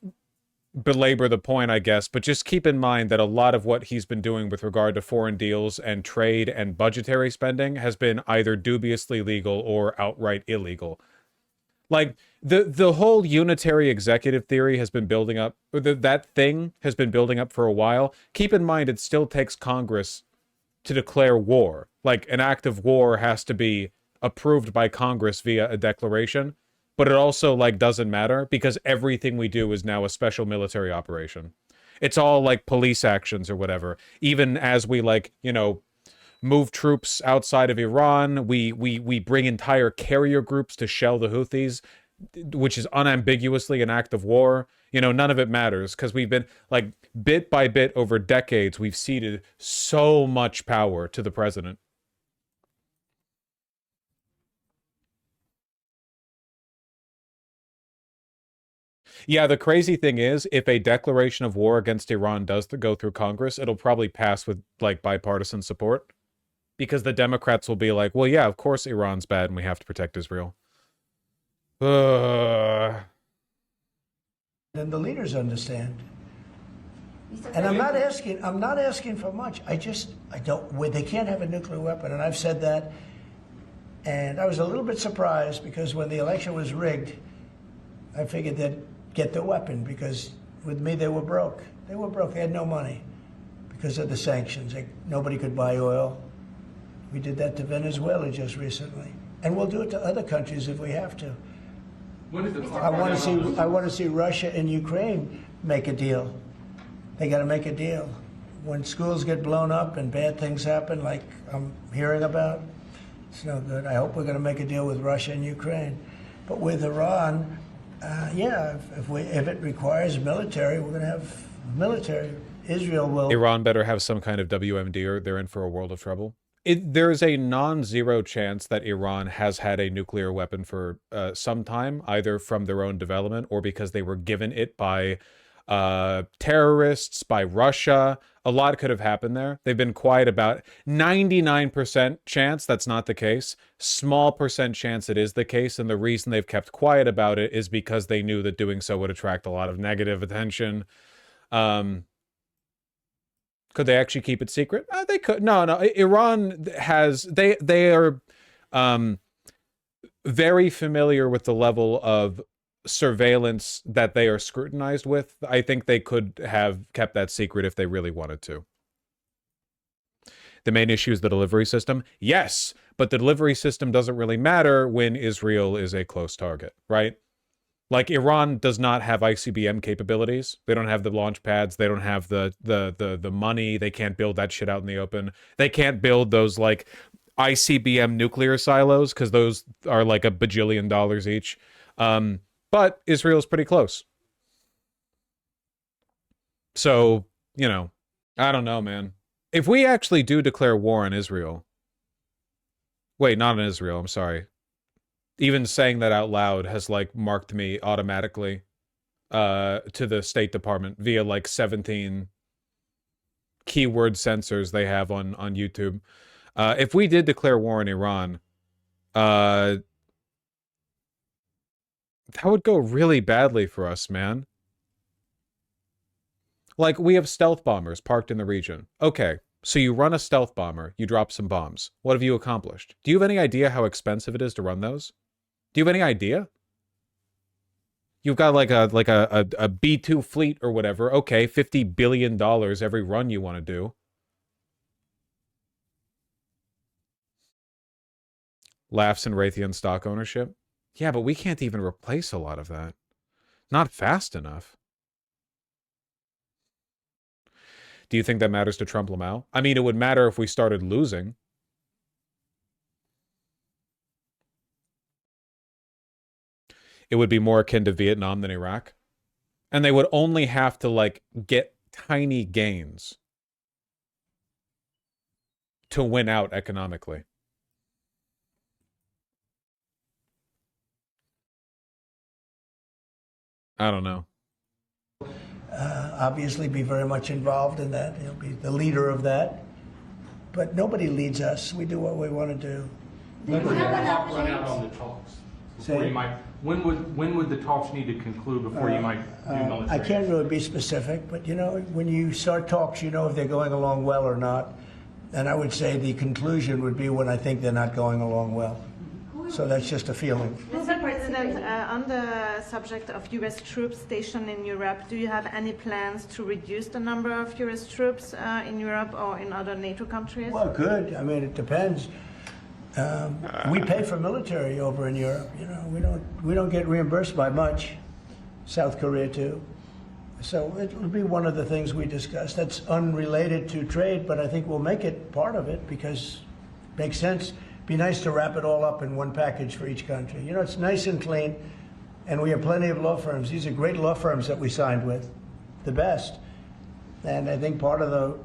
[SPEAKER 1] belabor the point, I guess, but just keep in mind that a lot of what he's been doing with regard to foreign deals and trade and budgetary spending has been either dubiously legal or outright illegal. Like the whole unitary executive theory has been building up, or that thing has been building up for a while. Keep in mind it still takes Congress to declare war. Like an act of war has to be approved by Congress via a declaration, but it also like doesn't matter because everything we do is now a special military operation. It's all like police actions or whatever. Even as we like, you know, move troops outside of Iran, we bring entire carrier groups to shell the Houthis, which is unambiguously an act of war. You know, none of it matters because we've been like bit by bit over decades, we've ceded so much power to the president. Yeah, the crazy thing is, if a declaration of war against Iran does go through Congress, it'll probably pass with like bipartisan support because the Democrats will be like, well, yeah, of course Iran's bad and we have to protect Israel.
[SPEAKER 3] And the leaders understand. And I'm not asking for much. I don't, they can't have a nuclear weapon. And I've said that. And I was a little bit surprised because when the election was rigged, I figured they'd get the weapon because with me, they were broke. They were broke. They had no money because of the sanctions. Nobody could buy oil. We did that to Venezuela just recently. And we'll do it to other countries if we have to. I want to see Russia and Ukraine make a deal. They got to make a deal. When schools get blown up and bad things happen, like I'm hearing about, it's no good. I hope we're going to make a deal with Russia and Ukraine. But with Iran, yeah, if it requires military, we're going to have military. Israel will.
[SPEAKER 1] Iran better have some kind of WMD or they're in for a world of trouble. There's a non-zero chance that Iran has had a nuclear weapon for some time, either from their own development or because they were given it by terrorists, by Russia. A lot could have happened there. They've been quiet about 99% chance that's not the case. Small percent chance it is the case. And the reason they've kept quiet about it is because they knew that doing so would attract a lot of negative attention. Could they actually keep it secret? They could. No. Iran has, they are very familiar with the level of surveillance that they are scrutinized with. I think they could have kept that secret if they really wanted to. The main issue is the delivery system. Yes, but the delivery system doesn't really matter when Israel is a close target, right? Like Iran does not have ICBM capabilities. They don't have the launch pads. They don't have the money. They can't build that shit out in the open. They can't build those like ICBM nuclear silos because those are like $1 bajillion each. But Israel's pretty close. So, you know, I don't know, man. If we actually do declare war on Israel, wait, not on Israel, I'm sorry. Even saying that out loud has like marked me automatically to the State Department via like 17 keyword sensors they have on YouTube. If we did declare war on Iran, that would go really badly for us, man. Like, we have stealth bombers parked in the region. Okay, so you run a stealth bomber, you drop some bombs. What have you accomplished? Do you have any idea how expensive it is to run those? Do you have any idea? You've got like a B2 fleet or whatever. Okay, $50 billion every run you want to do. Laughs in Raytheon stock ownership. Yeah, but we can't even replace a lot of that. Not fast enough. Do you think that matters to Trump Lamau? I mean, it would matter if we started losing. It would be more akin to Vietnam than Iraq. And they would only have to, like, get tiny gains to win out economically. I don't know.
[SPEAKER 3] Obviously be very much involved in that. He'll be the leader of that. But nobody leads us. We do what we want to do.
[SPEAKER 11] When would the clock run out on the talks? Before you might, when would the talks need to conclude before you might do military?
[SPEAKER 3] I can't really be specific, but you know, when you start talks, you know if they're going along well or not. And I would say the conclusion would be when I think they're not going along well. So that's just a feeling.
[SPEAKER 12] Mr. President, on the subject of U.S. troops stationed in Europe, do you have any plans to reduce the number of U.S. troops in Europe or in other NATO countries?
[SPEAKER 3] Well, good. I mean, it depends. We pay for military over in Europe. You know, we don't get reimbursed by much. South Korea too. So it will be one of the things we discuss. That's unrelated to trade, but I think we'll make it part of it because it makes sense. Be nice to wrap it all up in one package for each country. You know, it's nice and clean, and we have plenty of law firms. These are great law firms that we signed with, the best. And I think part of the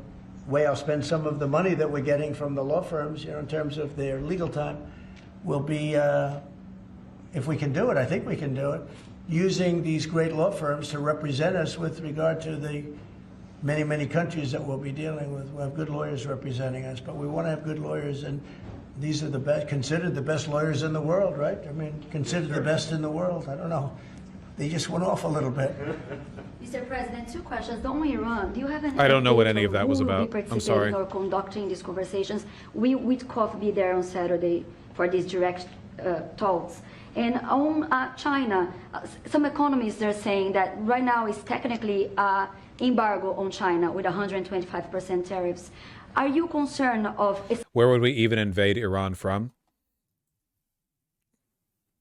[SPEAKER 3] way I'll spend some of the money that we're getting from the law firms, you know, in terms of their legal time, will be, if we can do it, I think we can do it, using these great law firms to represent us with regard to the many, many countries that we'll be dealing with. We'll have good lawyers representing us, but we want to have good lawyers, and these are the best, considered the best lawyers in the world, right? I mean, considered the best in the world. I don't know. They just went off a little bit.
[SPEAKER 7] Mr. President, two questions. On Iran, do you have any
[SPEAKER 1] I don't know what
[SPEAKER 7] update
[SPEAKER 1] any of
[SPEAKER 7] on
[SPEAKER 1] that was
[SPEAKER 7] who will be
[SPEAKER 1] about. I'm
[SPEAKER 7] participating
[SPEAKER 1] sorry.
[SPEAKER 7] or conducting these conversations? We Witkoff be there on Saturday for these direct talks. And on China, some economists are saying that right now is technically embargo on China with 125% tariffs. Are you concerned of...
[SPEAKER 1] Where would we even invade Iran from?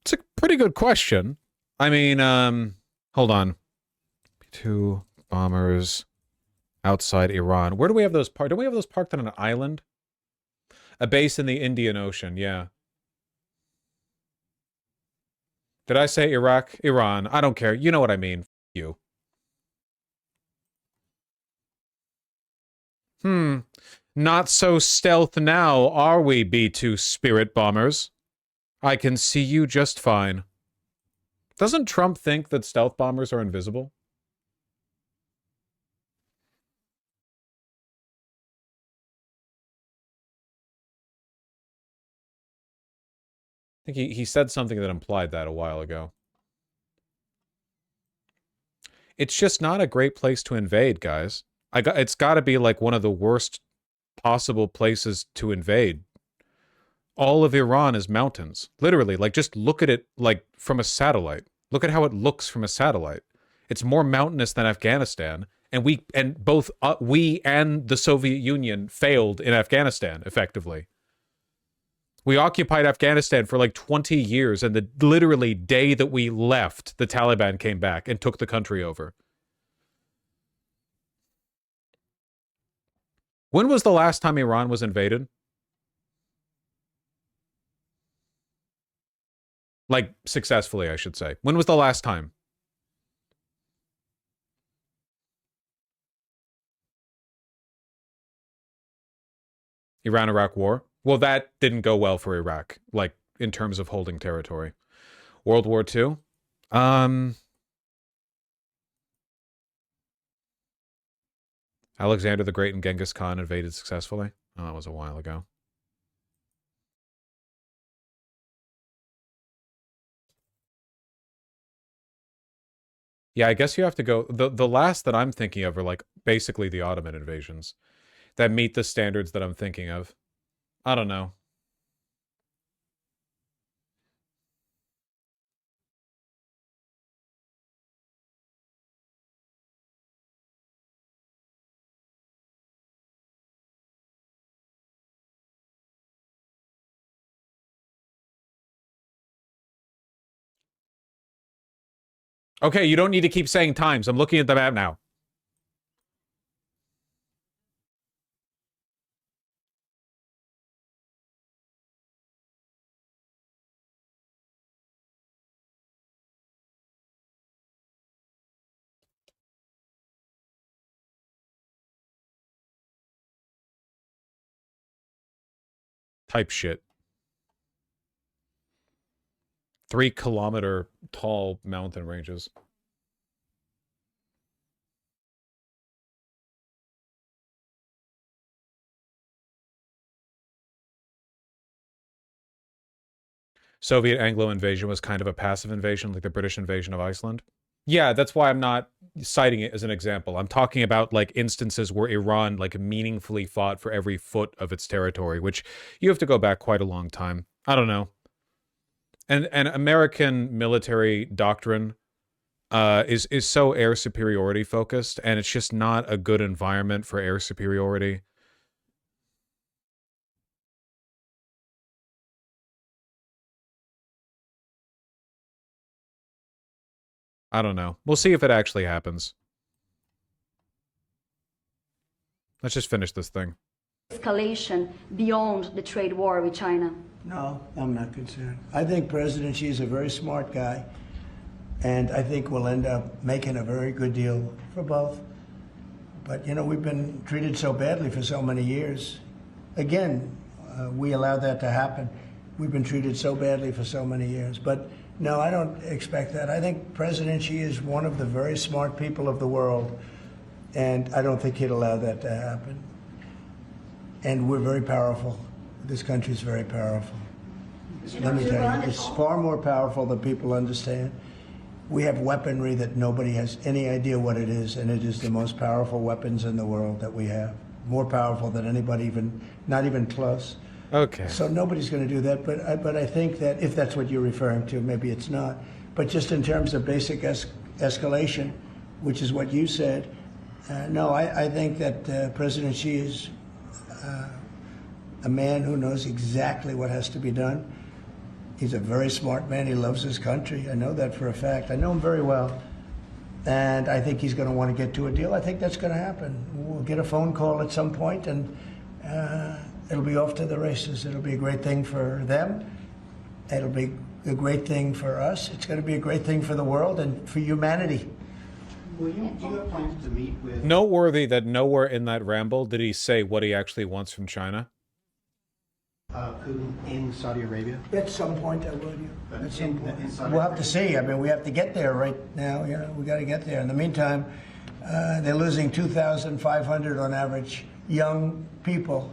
[SPEAKER 1] It's a pretty good question. I mean, hold on. Two bombers outside Iran. Where do we have those parked? Do we have those parked on an island? A base in the Indian Ocean, yeah. Did I say Iraq? Iran. I don't care. You know what I mean. You. Not so stealth now, are we, B-2 Spirit Bombers? I can see you just fine. Doesn't Trump think that stealth bombers are invisible? I think he said something that implied that a while ago. It's just not a great place to invade, guys. It's got to be like one of the worst possible places to invade. All of Iran is mountains. Literally, like just look at it like from a satellite. Look at how it looks from a satellite. It's more mountainous than Afghanistan, and both we and the Soviet Union failed in Afghanistan effectively. We occupied Afghanistan for like 20 years, and the literally day that we left, the Taliban came back and took the country over. When was the last time Iran was invaded? Like, successfully, I should say. When was the last time? Iran-Iraq war? Well, that didn't go well for Iraq, like, in terms of holding territory. World War II? Alexander the Great and Genghis Khan invaded successfully? Oh, that was a while ago. Yeah, I guess you have to go... The last that I'm thinking of are, like, basically the Ottoman invasions that meet the standards that I'm thinking of. I don't know. Okay, you don't need to keep saying times. I'm looking at the map now. Type shit. 3-kilometer tall mountain ranges. Soviet Anglo invasion was kind of a passive invasion, like the British invasion of Iceland. Yeah, that's why I'm not citing it as an example. I'm talking about like instances where Iran like meaningfully fought for every foot of its territory, which you have to go back quite a long time. I don't know. And American military doctrine is so air superiority focused, and it's just not a good environment for air superiority. I don't know. We'll see if it actually happens. Let's just finish this thing.
[SPEAKER 7] Escalation beyond the trade war with China?
[SPEAKER 3] No, I'm not concerned. I think President Xi is a very smart guy, and I think we'll end up making a very good deal for both. But, you know, we've been treated so badly for so many years. Again, we allowed that to happen. We've been treated so badly for so many years. But, no, I don't expect that. I think President Xi is one of the very smart people of the world, and I don't think he'd allow that to happen. And we're very powerful. This country is very powerful. Let me tell you, it's far more powerful than people understand. We have weaponry that nobody has any idea what it is, and it is the most powerful weapons in the world that we have. More powerful than anybody, even not even close.
[SPEAKER 1] Okay.
[SPEAKER 3] So nobody's going to do that, but I think that if that's what you're referring to, maybe it's not. But just in terms of basic escalation, which is what you said, no, I think that President Xi is a man who knows exactly what has to be done. He's a very smart man. He loves his country. I know that for a fact. I know him very well. And I think he's going to want to get to a deal. I think that's going to happen. We'll get a phone call at some point, and it'll be off to the races. It'll be a great thing for them. It'll be a great thing for us. It's going to be a great thing for the world and for humanity.
[SPEAKER 2] Do you have plans to meet with...
[SPEAKER 1] Noteworthy that nowhere in that ramble did he say what he actually wants from China.
[SPEAKER 2] Putin in Saudi Arabia?
[SPEAKER 3] At some point, I will. At some point. We'll have to see. I mean, we have to get there right now. You know, we got to get there. In the meantime, they're losing 2,500 on average young people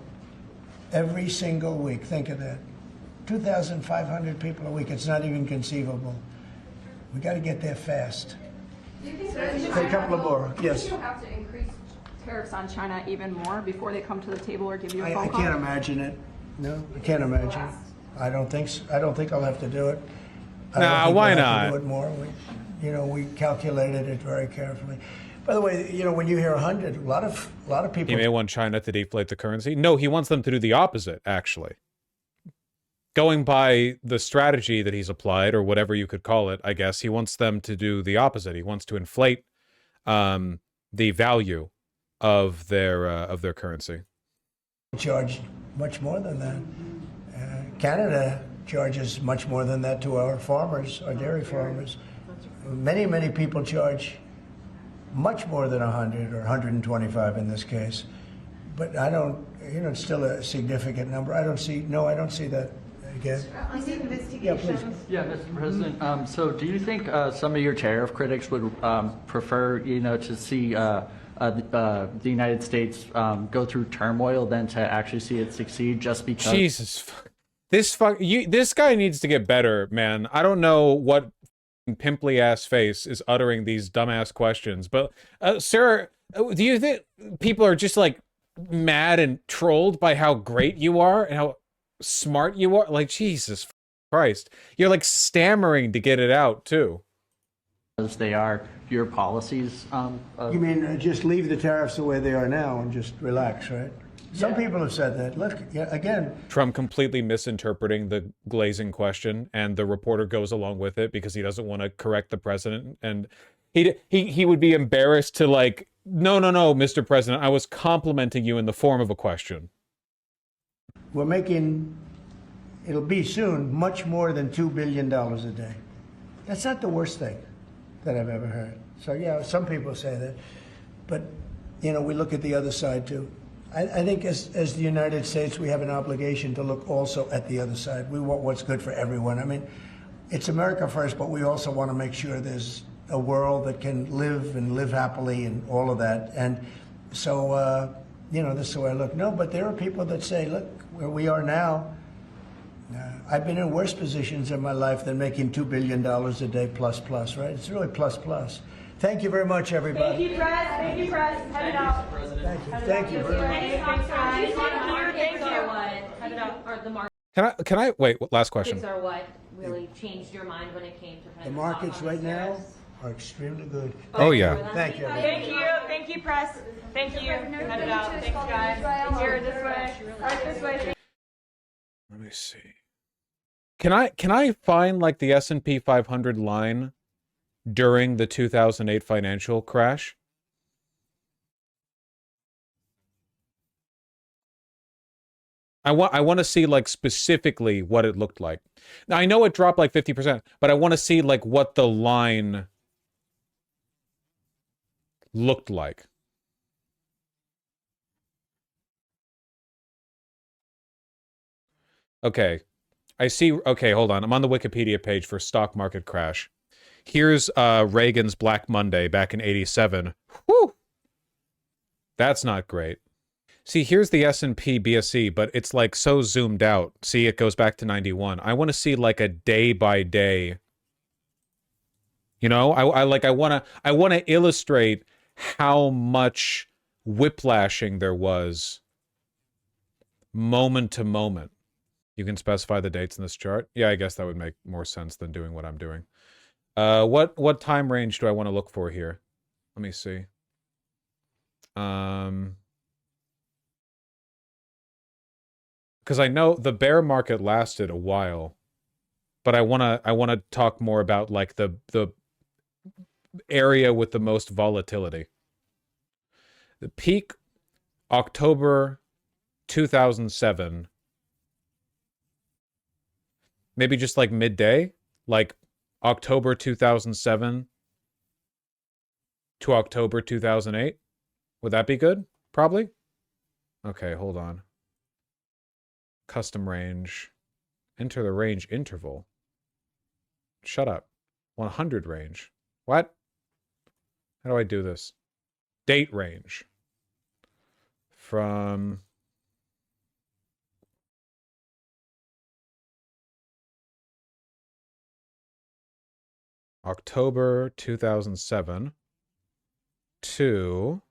[SPEAKER 3] every single week. Think of that. 2,500 people a week. It's not even conceivable. We got to get there fast.
[SPEAKER 13] Do you think
[SPEAKER 3] A couple of more. Yes.
[SPEAKER 13] you have to increase tariffs on China even more before they come to the table or give you a
[SPEAKER 3] I
[SPEAKER 13] phone call?
[SPEAKER 3] can't imagine it. No, I can't imagine. I don't think so. I don't think I'll have to do it.
[SPEAKER 1] Nah, why not?
[SPEAKER 3] Do it more. We calculated it very carefully. By the way, you know, when you hear 100, a lot of people.
[SPEAKER 1] He may want China to deflate the currency. No, he wants them to do the opposite, actually. Going by the strategy that he's applied, or whatever you could call it, I guess, he wants them to do the opposite. He wants to inflate the value of their currency.
[SPEAKER 3] Charge much more than that. Canada charges much more than that to our farmers, our dairy farmers. Many people charge much more than 100 or 125 in this case. But I don't, you know, it's still a significant number. I don't see that again.
[SPEAKER 12] On the investigations.
[SPEAKER 3] Yeah, please.
[SPEAKER 14] Yeah, Mr. President. So do you think some of your tariff critics would prefer, you know, to see the United States go through turmoil than to actually see it succeed just because?
[SPEAKER 1] Jesus. This guy needs to get better, man. I don't know what pimply ass face is uttering these dumbass questions, but sir, do you think people are just like mad and trolled by how great you are and how smart you are? Like, Jesus Christ, you're like stammering to get it out too.
[SPEAKER 14] As they are your policies.
[SPEAKER 3] You mean just leave the tariffs the way they are now and just relax, right? Some people have said that. Look, yeah, again,
[SPEAKER 1] Trump completely misinterpreting the glazing question, and the reporter goes along with it because he doesn't want to correct the president, and he would be embarrassed to like, no, Mr. President, I was complimenting you in the form of a question.
[SPEAKER 3] we're making, it'll be soon, much more than $2 billion a day. That's not the worst thing that I've ever heard. So yeah, some people say that, but you know, we look at the other side too. I think as the United States, we have an obligation to look also at the other side. We want what's good for everyone. I mean, it's America first, but we also want to make sure there's a world that can live and live happily and all of that. And so, you know, this is the way I look. No, but there are people that say, look, where we are now, I've been in worse positions in my life than making $2 billion a day plus, right? It's really plus. Thank you very much, everybody.
[SPEAKER 15] Thank you, Press. Thank you, Press. Head it out.
[SPEAKER 3] Thank you very much.
[SPEAKER 15] Thanks, guys.
[SPEAKER 8] Thank you. Head it out. Or the markets
[SPEAKER 1] Can I wait? Last question.
[SPEAKER 8] are what really changed your mind when it came to kind
[SPEAKER 3] The
[SPEAKER 8] of
[SPEAKER 3] markets right now are extremely good.
[SPEAKER 1] Oh yeah.
[SPEAKER 3] Thank you.
[SPEAKER 15] Thank you. Thank you, Press. Thank you. Head it out. Thanks, guys. Here, this way. Right this way.
[SPEAKER 1] Let me see. Can I find like the S&P 500 line during the 2008 financial crash? I want to see like specifically what it looked like. Now I know it dropped like 50%, but I want to see like what the line looked like. Okay. I see. Okay, hold on. I'm on the Wikipedia page for stock market crash. Here's Reagan's Black Monday back in 87. Whew! That's not great. See, here's the S&P BSE, but it's like so zoomed out. See, it goes back to 91. I want to see like a day by day. You know, I want to illustrate how much whiplashing there was moment to moment. You can specify the dates in this chart. Yeah, I guess that would make more sense than doing what I'm doing. What time range do I want to look for here? Let me see. Because I know the bear market lasted a while, but I wanna talk more about like the area with the most volatility. The peak October 2007. Maybe just like midday, like October 2007 to October 2008. Would that be good? Probably. Okay, hold on. Custom range. Enter the range interval. Shut up. 100 range. What? How do I do this? Date range. From October 2007 to...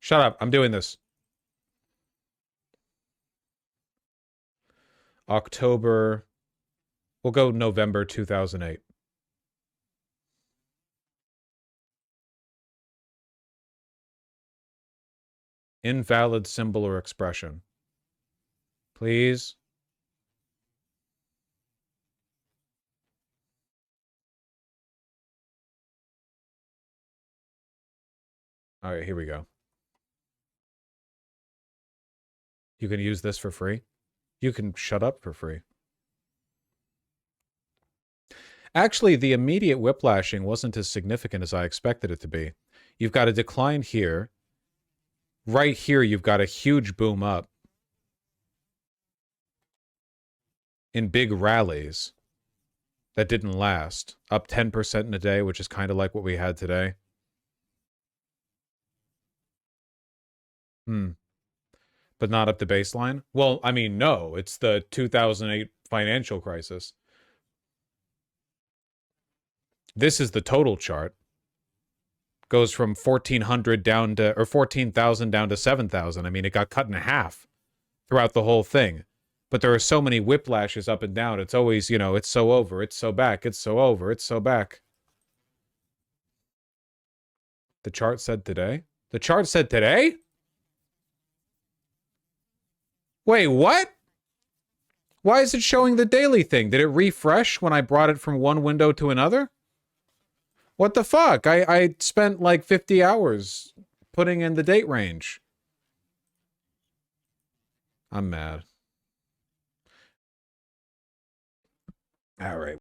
[SPEAKER 1] Shut up, I'm doing this. October... We'll go November 2008. Invalid symbol or expression. Please. All right, here we go. You can use this for free. You can shut up for free. Actually, the immediate whiplashing wasn't as significant as I expected it to be. You've got a decline here. Right here, you've got a huge boom up in big rallies that didn't last. Up 10% in a day, which is kind of like what we had today. But not up to baseline? Well, I mean, no. It's the 2008 financial crisis. This is the total chart. Goes from 1,400 down to, or 14,000 down to 7,000. I mean, it got cut in half throughout the whole thing. But there are so many whiplashes up and down. It's always, you know, it's so over, it's so back, it's so over, it's so back. The chart said today? The chart said today? Wait, what? Why is it showing the daily thing? Did it refresh when I brought it from one window to another? What the fuck? I spent like 50 hours putting in the date range. I'm mad. All right.